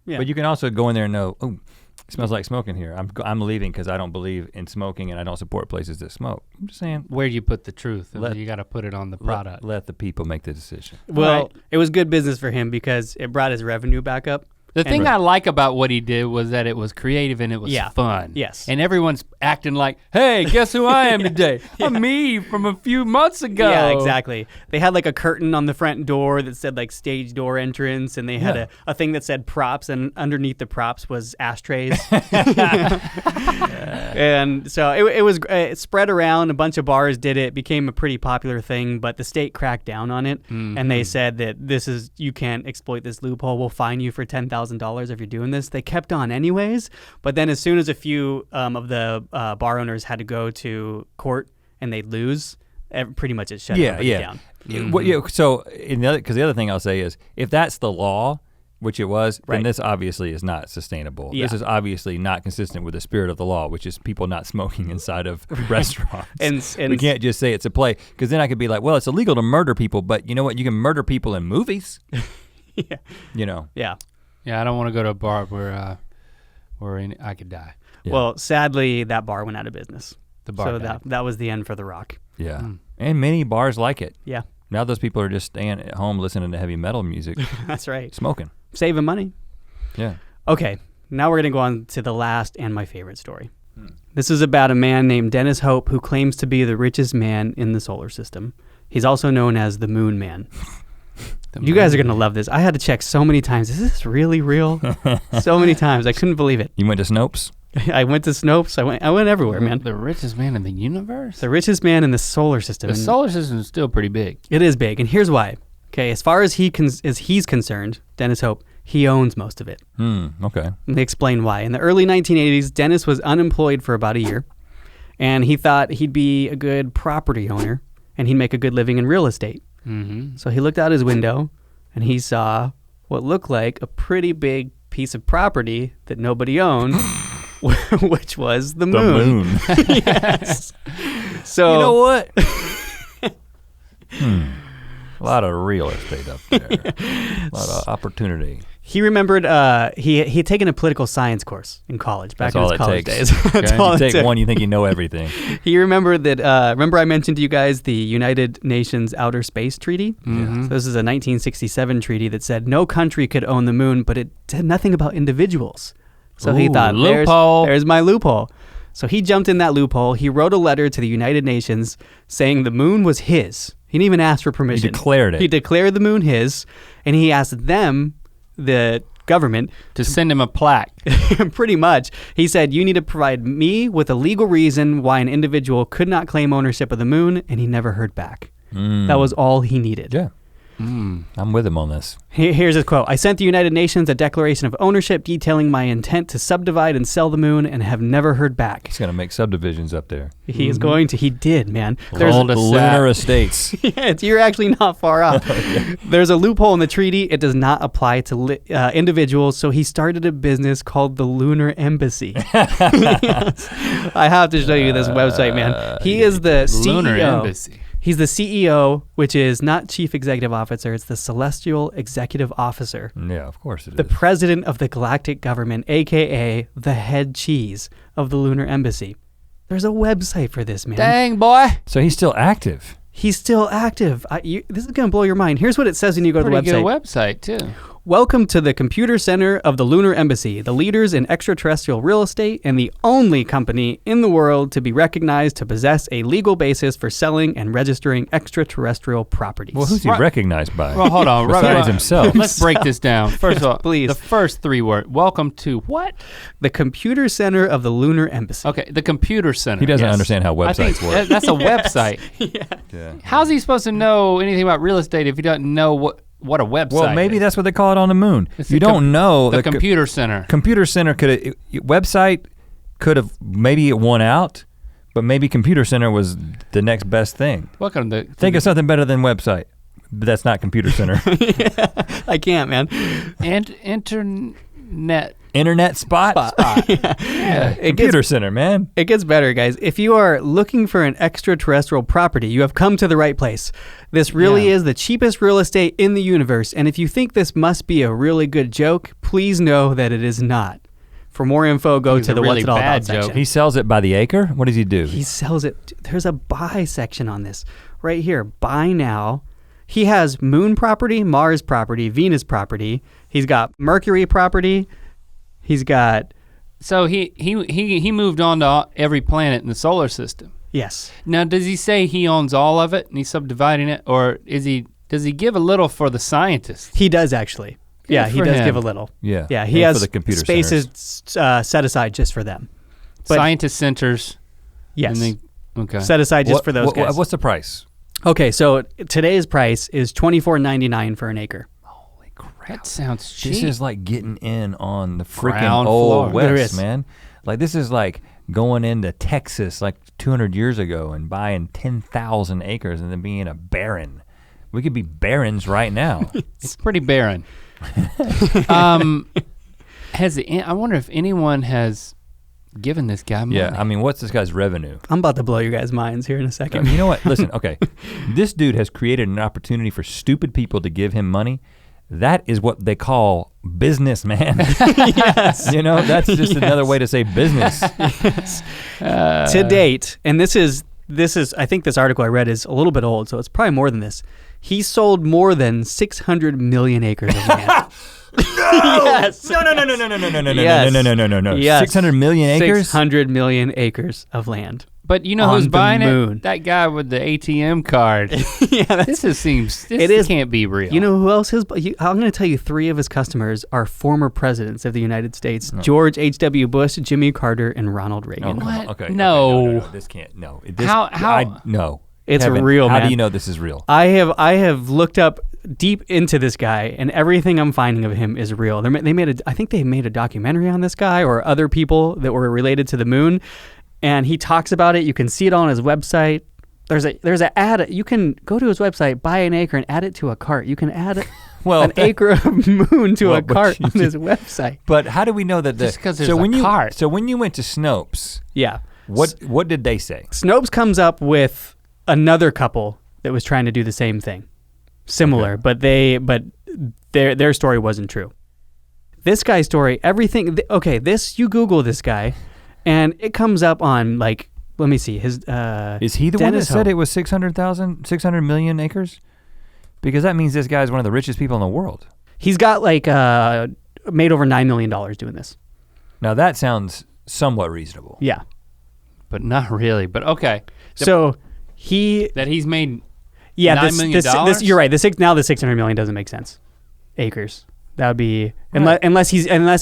But you can also go in there and know, oh, it smells like smoking here. I'm leaving because I don't believe in smoking and I don't support places that smoke. I'm just saying. Where do you put the truth? You got to put it on the product. Let the people make the decision. Well, It was good business for him because it brought his revenue back up. The thing I like about what he did was that it was creative and it was fun. Yes. And everyone's acting like, hey, guess who I am today? I'm me from a few months ago. Yeah, exactly. They had like a curtain on the front door that said like stage door entrance, and they had a thing that said props, and underneath the props was ashtrays. And so it spread around, a bunch of bars did it, became a pretty popular thing, but the state cracked down on it, and they said that you can't exploit this loophole, we'll fine you for $10,000 if you're doing this. They kept on anyways, but then as soon as a few of the bar owners had to go to court and they'd lose, pretty much it shut everybody down. So because the other thing I'll say is, if that's the law, which it was, then this obviously is not sustainable. Yeah. This is obviously not consistent with the spirit of the law, which is people not smoking inside of restaurants. And we can't just say it's a play, because then I could be like, well, it's illegal to murder people, but you know what? You can murder people in movies. Yeah. You know. Yeah. Yeah, I don't want to go to a bar where I could die. Yeah. Well, sadly, that bar went out of business. The bar died. that was the end for The Rock. Yeah. And many bars like it. Yeah. Now those people are just staying at home listening to heavy metal music. That's right. Smoking. Saving money. Yeah. Okay, now we're gonna go on to the last and my favorite story. This is about a man named Dennis Hope who claims to be the richest man in the solar system. He's also known as the Moon Man. You guys are going to love this. I had to check so many times. Is this really real? So many times. I couldn't believe it. You went to Snopes? I went to Snopes. I went everywhere, man. The richest man in the universe? The richest man in the solar system. The solar system is still pretty big. It is big, and here's why. Okay, as far as he's concerned, Dennis Hope, he owns most of it. Okay. And they explain why. In the early 1980s, Dennis was unemployed for about a year, and he thought he'd be a good property owner, and he'd make a good living in real estate. Mm-hmm. So he looked out his window, and he saw what looked like a pretty big piece of property that nobody owned, which was the moon. The moon. Yes. So you know what? A lot of real estate up there. A lot of opportunity. He remembered he had taken a political science course in college back That's in all his it college takes. days. That's Okay? all You it take took. one, you think you know everything. He remembered that. Remember, I mentioned to you guys the United Nations Outer Space Treaty. Mm-hmm. So this is a 1967 treaty that said no country could own the moon, but it said nothing about individuals. So he Ooh, thought, loophole. there's my loophole. So he jumped in that loophole. He wrote a letter to the United Nations saying the moon was his. He didn't even ask for permission. He declared it. He declared the moon his, and he asked them, the government, To send him a plaque. pretty much. He said, you need to provide me with a legal reason why an individual could not claim ownership of the moon, and he never heard back. That was all he needed. Yeah. I'm with him on this. Here's his quote. I sent the United Nations a declaration of ownership detailing my intent to subdivide and sell the moon and have never heard back. He's going to make subdivisions up there. He is going to. He did, man. Lunar Estates. You're actually not far off. There's a loophole in the treaty. It does not apply to individuals, so he started a business called the Lunar Embassy. Yes. I have to show you this website, man. He is the CEO. Lunar Embassy. He's the CEO, which is not Chief Executive Officer. It's the Celestial Executive Officer. Yeah, of course it The is. president of the galactic government, a.k.a. the head cheese of the Lunar Embassy. There's a website for this, man. Dang, boy. So he's still active. He's still active. This is going to blow your mind. Here's what it says when you go to the Pretty good website. website, too. Welcome to the Computer Center of the Lunar Embassy, the leaders in extraterrestrial real estate and the only company in the world to be recognized to possess a legal basis for selling and registering extraterrestrial properties. Well, who's he recognized by? Well, hold on. Besides himself. Let's break this down. First of all, Please. the first three words. Welcome to what? The Computer Center of the Lunar Embassy. Okay, the computer center. He doesn't Yes. understand how I think websites work. that's a website. Yeah. How's he supposed to know anything about real estate if he doesn't know what a website Well, maybe is? that's what they call it on the moon. It's You the don't know. The computer center. Computer center website could have, maybe it won out, but maybe computer center was the next best thing. Welcome to Think of something better than website. But that's not computer center. I can't, man. and internet. Internet spot. Yeah. Computer center, man. It gets better, guys. If you are looking for an extraterrestrial property, you have come to the right place. This really is the cheapest real estate in the universe. And if you think this must be a really good joke, please know that it is not. For more info, go It's to a the really What's It All About bad joke. section. He sells it by the acre? What does he do? He sells it. There's a buy section on this. Right here, buy now. He has moon property, Mars property, Venus property. He's got Mercury property. He's got, So he moved on to every planet in the solar system. yes. Now, does he say he owns all of it and he's subdividing it, or does he give a little for the scientists? He does actually. Yeah, he for does him. give a little. Yeah. Yeah, he And has for the computer spaces set aside just for them. But- Scientist centers. Yes. And okay. Set aside just for those guys. What's the price? Okay, so today's price is $24.99 for an acre. Holy crap. That sounds cheap. This is like getting in on the freaking Ground old floor. There West, is. man. Like this is like going into Texas like 200 years ago and buying 10,000 acres and then being a baron. We could be barons right now. It's pretty barren. I wonder if anyone has given this guy money. Yeah, I mean, what's this guy's revenue? I'm about to blow you guys' minds here in a second. You know what? Listen, okay. This dude has created an opportunity for stupid people to give him money. That is what they call businessman. Yes. You know, that's just another way to say business. To date, and this is I think this article I read is a little bit old, so it's probably more than this. He sold more than 600 million acres of land. Yes. No. Yes. No. Yes. 600 million acres? 600 million acres of land. But you know On who's the buying moon. it? That guy with the ATM card. Yeah, This can't be real. You know who else I'm going to tell you 3 of his customers are former presidents of the United States. George H.W. Bush, Jimmy Carter, and Ronald Reagan. Oh, What? okay. No. This can't. No. How? It's Kevin, real, How man. do you know this is real? I have looked up deep into this guy, and everything I'm finding of him is real. I think they made a documentary on this guy or other people that were related to the moon, and he talks about it. You can see it on his website. There's a ad. You can go to his website, buy an acre, and add it to a cart. You can add an acre of moon to a cart on his website. But how do we know that? Just 'cause there's a cart. So when you went to Snopes, Yeah. what did they say? Snopes comes up with another couple that was trying to do the same thing, similar, but their story wasn't true. This guy's story, everything. You Google this guy, and it comes up on like, let me see, his. Is he the one that said it was 600 million acres? Because that means this guy's one of the richest people in the world. He's got like made over $9 million doing this. Now that sounds somewhat reasonable. Yeah, But not really. But okay. so he's made $9 $9 million? You're right. The 600 million doesn't make sense. Acres. That would be unless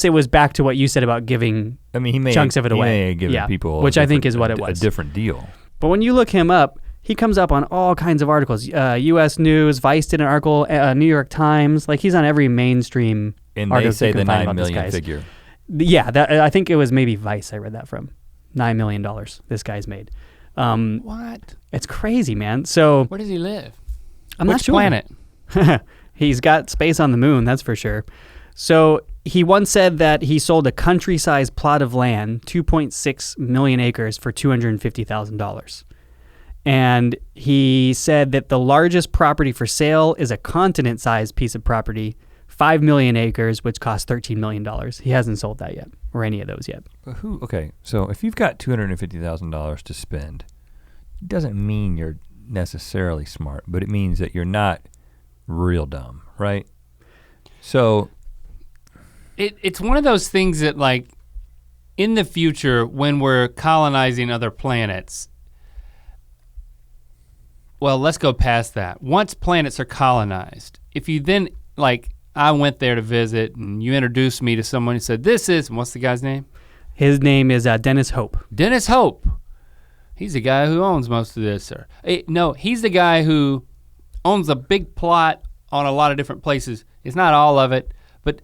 it was back to what you said about giving. I mean, he may chunks of it away. He may have given people, which I think is what it was. A different deal. But when you look him up, he comes up on all kinds of articles. U.S. News, Vice did an article, New York Times. Like he's on every mainstream. And article they say you can the find 9 about this million guy's. figure. Yeah, I think it was maybe Vice. I read that from $9 million. This guy's made. What? It's crazy, man. So Where does he live? I'm Which not sure. planet? He's got space on the moon, that's for sure. So he once said that he sold a country-sized plot of land, 2.6 million acres, for $250,000. And he said that the largest property for sale is a continent-sized piece of property, 5 million acres, which costs $13 million. He hasn't sold that yet, or any of those yet. But okay, so if you've got $250,000 to spend, it doesn't mean you're necessarily smart, but it means that you're not real dumb, right? So it's one of those things that like in the future when we're colonizing other planets, well, let's go past that. Once planets are colonized, if you then like I went there to visit and you introduced me to someone who said and what's the guy's name? His name is Dennis Hope. Dennis Hope. He's the guy who owns most of this, sir. No, he's the guy who owns a big plot on a lot of different places. It's not all of it, but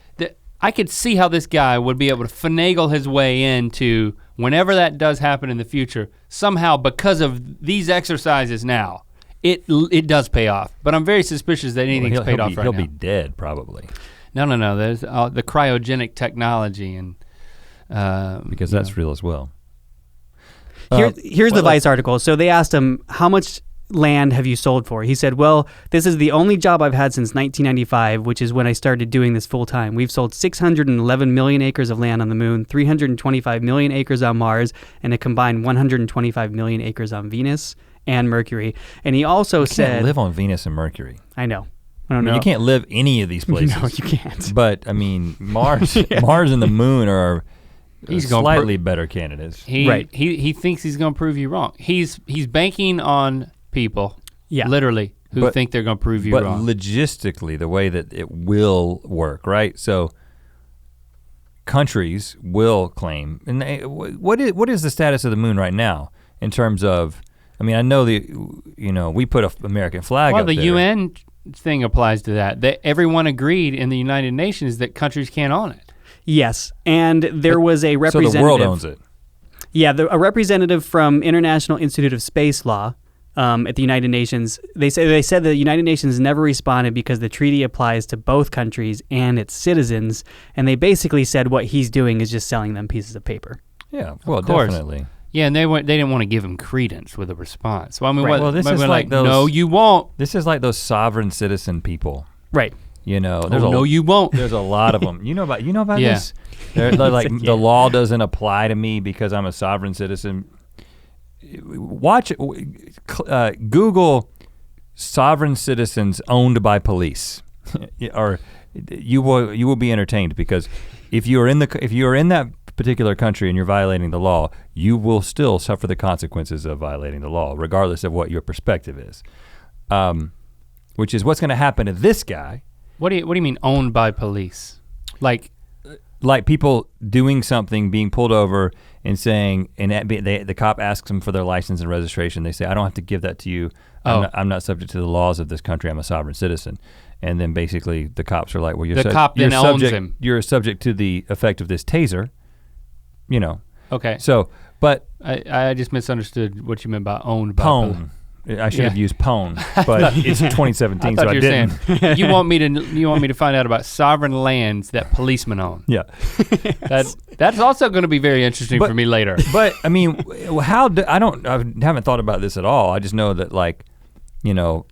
I could see how this guy would be able to finagle his way into whenever that does happen in the future, somehow because of these exercises now, it does pay off. But I'm very suspicious that anything's paid off right now. He'll be dead probably. No. There's the cryogenic technology and because that's real as well. Here's the Vice article. So they asked him, how much land have you sold for? He said, well, this is the only job I've had since 1995, which is when I started doing this full time. We've sold 611 million acres of land on the moon, 325 million acres on Mars, and a combined 125 million acres on Venus and Mercury. And he also said— You can't live on Venus and Mercury. I know. I don't know. You can't live any of these places. No, you can't. But I mean, Mars and the moon are slightly better candidates. He thinks he's gonna prove you wrong. He's banking on people, literally, who think they're gonna prove you wrong. But logistically, the way that it will work, right? So countries will claim, and what is the status of the moon right now in terms of? I mean, I know we put an American flag up there. Well, the UN thing applies to that. Everyone agreed in the United Nations that countries can't own it. Yes, and there was a representative. So the world owns it. Yeah, a representative from International Institute of Space Law at the United Nations. They said the United Nations never responded because the treaty applies to both countries and its citizens, and they basically said what he's doing is just selling them pieces of paper. Yeah, well, definitely. Yeah, and they didn't want to give him credence with a response. Well, I mean, right. Well, this is like those, no, you won't. This is like those sovereign citizen people. Right. You know, no, you won't. There's a lot of them. You know about this? They're like the law doesn't apply to me because I'm a sovereign citizen. Google sovereign citizens owned by police. or you will be entertained, because if you are in that particular country and you're violating the law, you will still suffer the consequences of violating the law, regardless of what your perspective is. Which is what's gonna happen to this guy. What do you mean owned by police? Like people doing something, being pulled over and saying, and the cop asks them for their license and registration. They say, I don't have to give that to you. I'm not subject to the laws of this country. I'm a sovereign citizen. And then basically the cops are like, well, the cop then owns him. You're subject to the effect of this taser, you know. Okay. So, but. I just misunderstood what you meant by owned by police. I should have used pwn, but it's 2017, so I didn't. Saying, you want me to find out about sovereign lands that policemen own? Yeah. That's also going to be very interesting for me later. But I mean, I haven't thought about this at all. I just know that, like, you know,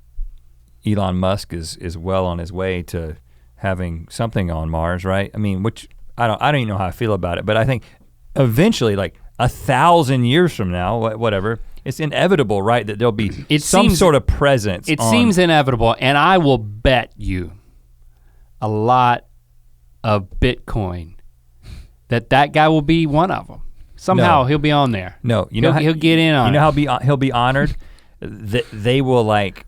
Elon Musk is well on his way to having something on Mars, right? I mean, which I don't even know how I feel about it, but I think eventually, like 1,000 years from now, whatever. It's inevitable, right, that there'll be some sort of presence. It seems inevitable, and I will bet you a lot of Bitcoin that guy will be one of them. Somehow he'll be on there. No, he'll get in on it. You know how he'll be honored? They will, like,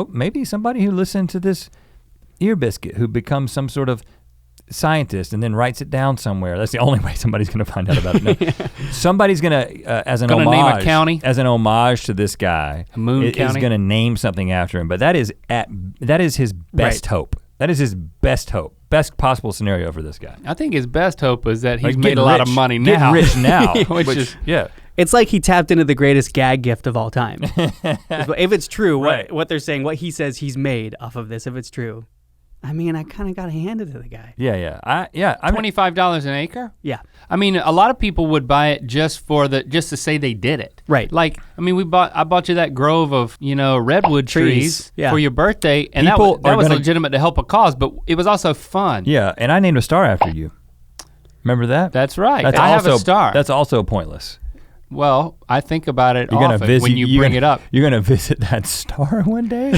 maybe somebody who listened to this Ear Biscuit, who becomes some sort of scientist and then writes it down somewhere. That's the only way somebody's gonna find out about it. No. Somebody's gonna, as an homage, name a county? As an homage to this guy, a moon county? Is gonna name something after him. But that is his best hope. That is his best hope. Best possible scenario for this guy. I think his best hope is that he's made a lot of money now. Getting rich now. which is, yeah. It's like he tapped into the greatest gag gift of all time. If it's true, right. what they're saying, what he says he's made off of this, if it's true. I mean, I kind of got to hand it to the guy. Yeah. $25 an acre? Yeah. I mean, a lot of people would buy it just to say they did it. Right. Like, I mean, I bought you that grove of, redwood trees for your birthday, and that was legitimate to help a cause, but it was also fun. Yeah, and I named a star after you. Remember that? That's right. I have a star. That's also pointless. Well, I think about it often when you bring it up. You're gonna visit that star one day?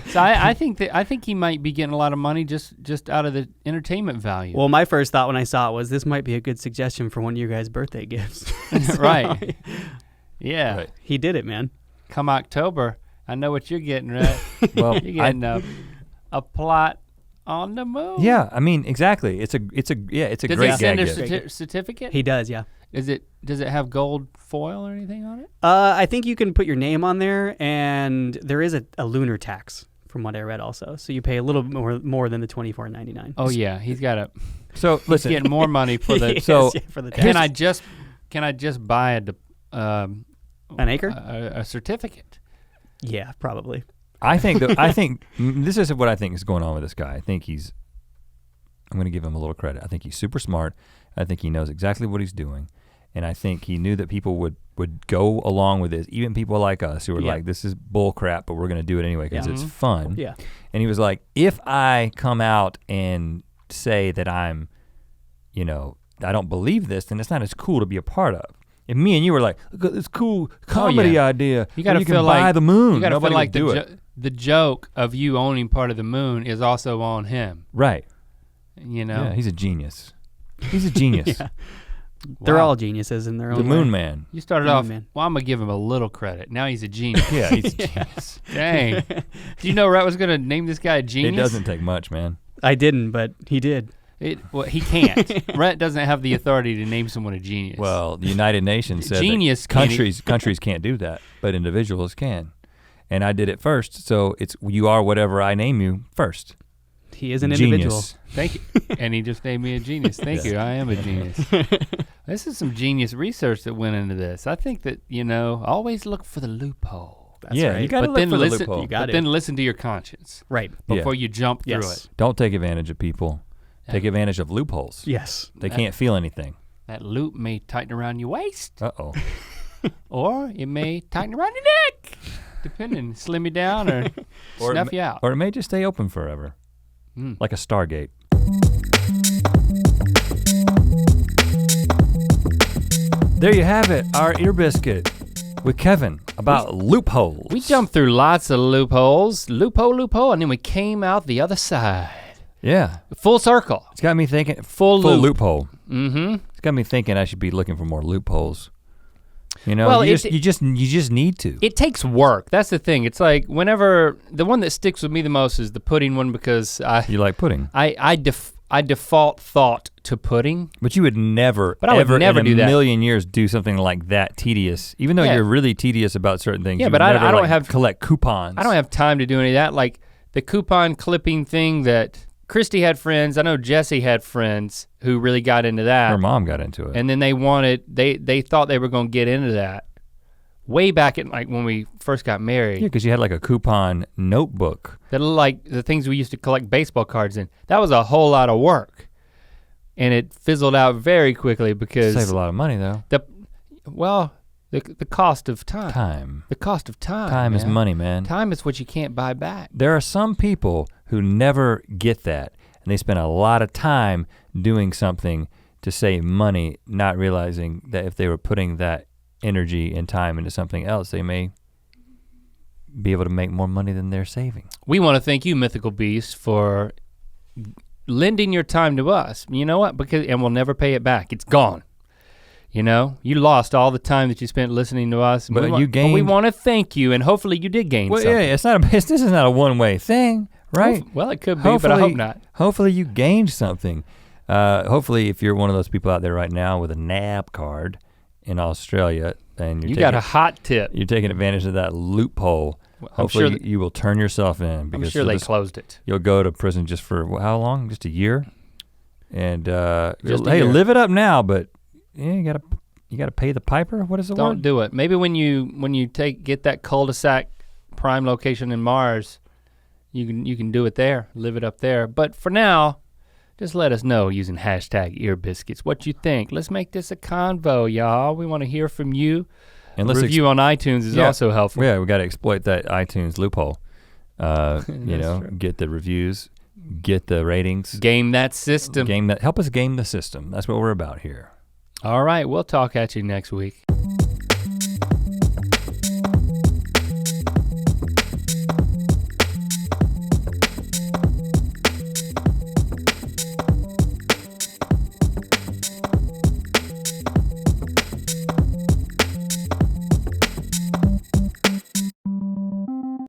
So I think he might be getting a lot of money just out of the entertainment value. Well, my first thought when I saw it was this might be a good suggestion for one of your guys' birthday gifts. Right. Yeah. Right. He did it, man. Come October, I know what you're getting, right? Well, you're getting a plot on the moon. Yeah, I mean, exactly. It's a great gag gift. Does he send a certificate? He does, yeah. Does it have gold foil or anything on it? I think you can put your name on there, and there is a lunar tax from what I read also. So you pay a little more than the $24.99. Oh yeah, he's got a. So listen, getting more money for the. For the tax. Can I just buy an acre? A certificate? Yeah, probably. I think this is what I think is going on with this guy. I think I'm gonna give him a little credit. I think he's super smart. I think he knows exactly what he's doing. And I think he knew that people would go along with this, even people like us who were like, this is bull crap, but we're gonna do it anyway because it's fun. Yeah. And he was like, if I come out and say that I don't believe this, then it's not as cool to be a part of. If me and you were like, look at this cool comedy idea, you gotta feel like the moon. You gotta Nobody feel like would do it. The joke of you owning part of the moon is also on him. Right. Yeah, he's a genius. He's a genius. Yeah. They're all geniuses in their own way. The Moon way. Man. You started off, well, I'm gonna give him a little credit. Now he's a genius. Yeah, he's a genius. Dang. Do you know Rhett was gonna name this guy a genius? It doesn't take much, man. I didn't, but he did. Well, he can't. Rhett doesn't have the authority to name someone a genius. Well, the United Nations said that countries can't do that, but individuals can. And I did it first, so you are whatever I name you first. He is an individual. Thank you. And he just named me a genius. Thank you. I am a genius. This is some genius research that went into this. I think that, always look for the loophole. That's right. You gotta look for the loophole. Then listen to your conscience. Right. Before you jump through it. Don't take advantage of people. Take advantage of loopholes. Yes. They can't feel anything. That loop may tighten around your waist. Uh-oh. Or it may tighten around your neck. Depending, slim you down or snuff you out. Or it may just stay open forever. Like a Stargate. There you have it, our Ear Biscuit. with Kevin about loopholes. We jumped through lots of loopholes, loophole, and then we came out the other side. Yeah. Full circle. It's got me thinking, full loophole. Mm-hmm. It's got me thinking I should be looking for more loopholes. You know, well, you just need to. It takes work. That's the thing. It's like whenever the one that sticks with me the most is the pudding one because you like pudding. I default thought to pudding. But you would never, but I would ever never in do a that. million years do something like that tedious. Even though you're really tedious about certain things. Yeah, but I don't have collect coupons. I don't have time to do any of that. Like the coupon clipping thing that Christy had friends. I know Jesse had friends who really got into that. Her mom got into it. And then they thought they were gonna get into that way back in like when we first got married. Yeah, because you had like a coupon notebook. That like the things we used to collect baseball cards in. That was a whole lot of work. And it fizzled out very quickly because Save a lot of money though. The cost of time. Time. The cost of time. Time is money, man. Time is what you can't buy back. There are some people who never get that, and they spend a lot of time doing something to save money, not realizing that if they were putting that energy and time into something else, they may be able to make more money than they're saving. We want to thank you, Mythical Beast, for lending your time to us. You know what? And we'll never pay it back. It's gone. You know, you lost all the time that you spent listening to us. But we want to thank you, and hopefully you did gain something. Yeah, this is not a one-way thing, right? Well, it could be, but I hope not. Hopefully you gained something. Hopefully if you're one of those people out there right now with a NAB card in Australia, and you got a hot tip. You're taking advantage of that loophole. Well, hopefully you will turn yourself in. I'm sure they closed it. You'll go to prison just for how long? Just a year? And hey, live it up now, but yeah, you gotta pay the piper. What is the word? Don't do it. Maybe when you get that cul-de-sac prime location in Mars, you can do it there, live it up there. But for now, just let us know using hashtag Ear Biscuits what you think. Let's make this a convo, y'all. We want to hear from you. And review on iTunes is also helpful. Yeah, we got to exploit that iTunes loophole. True. Get the reviews, get the ratings. Game that system. Help us game the system. That's what we're about here. All right, we'll talk at you next week.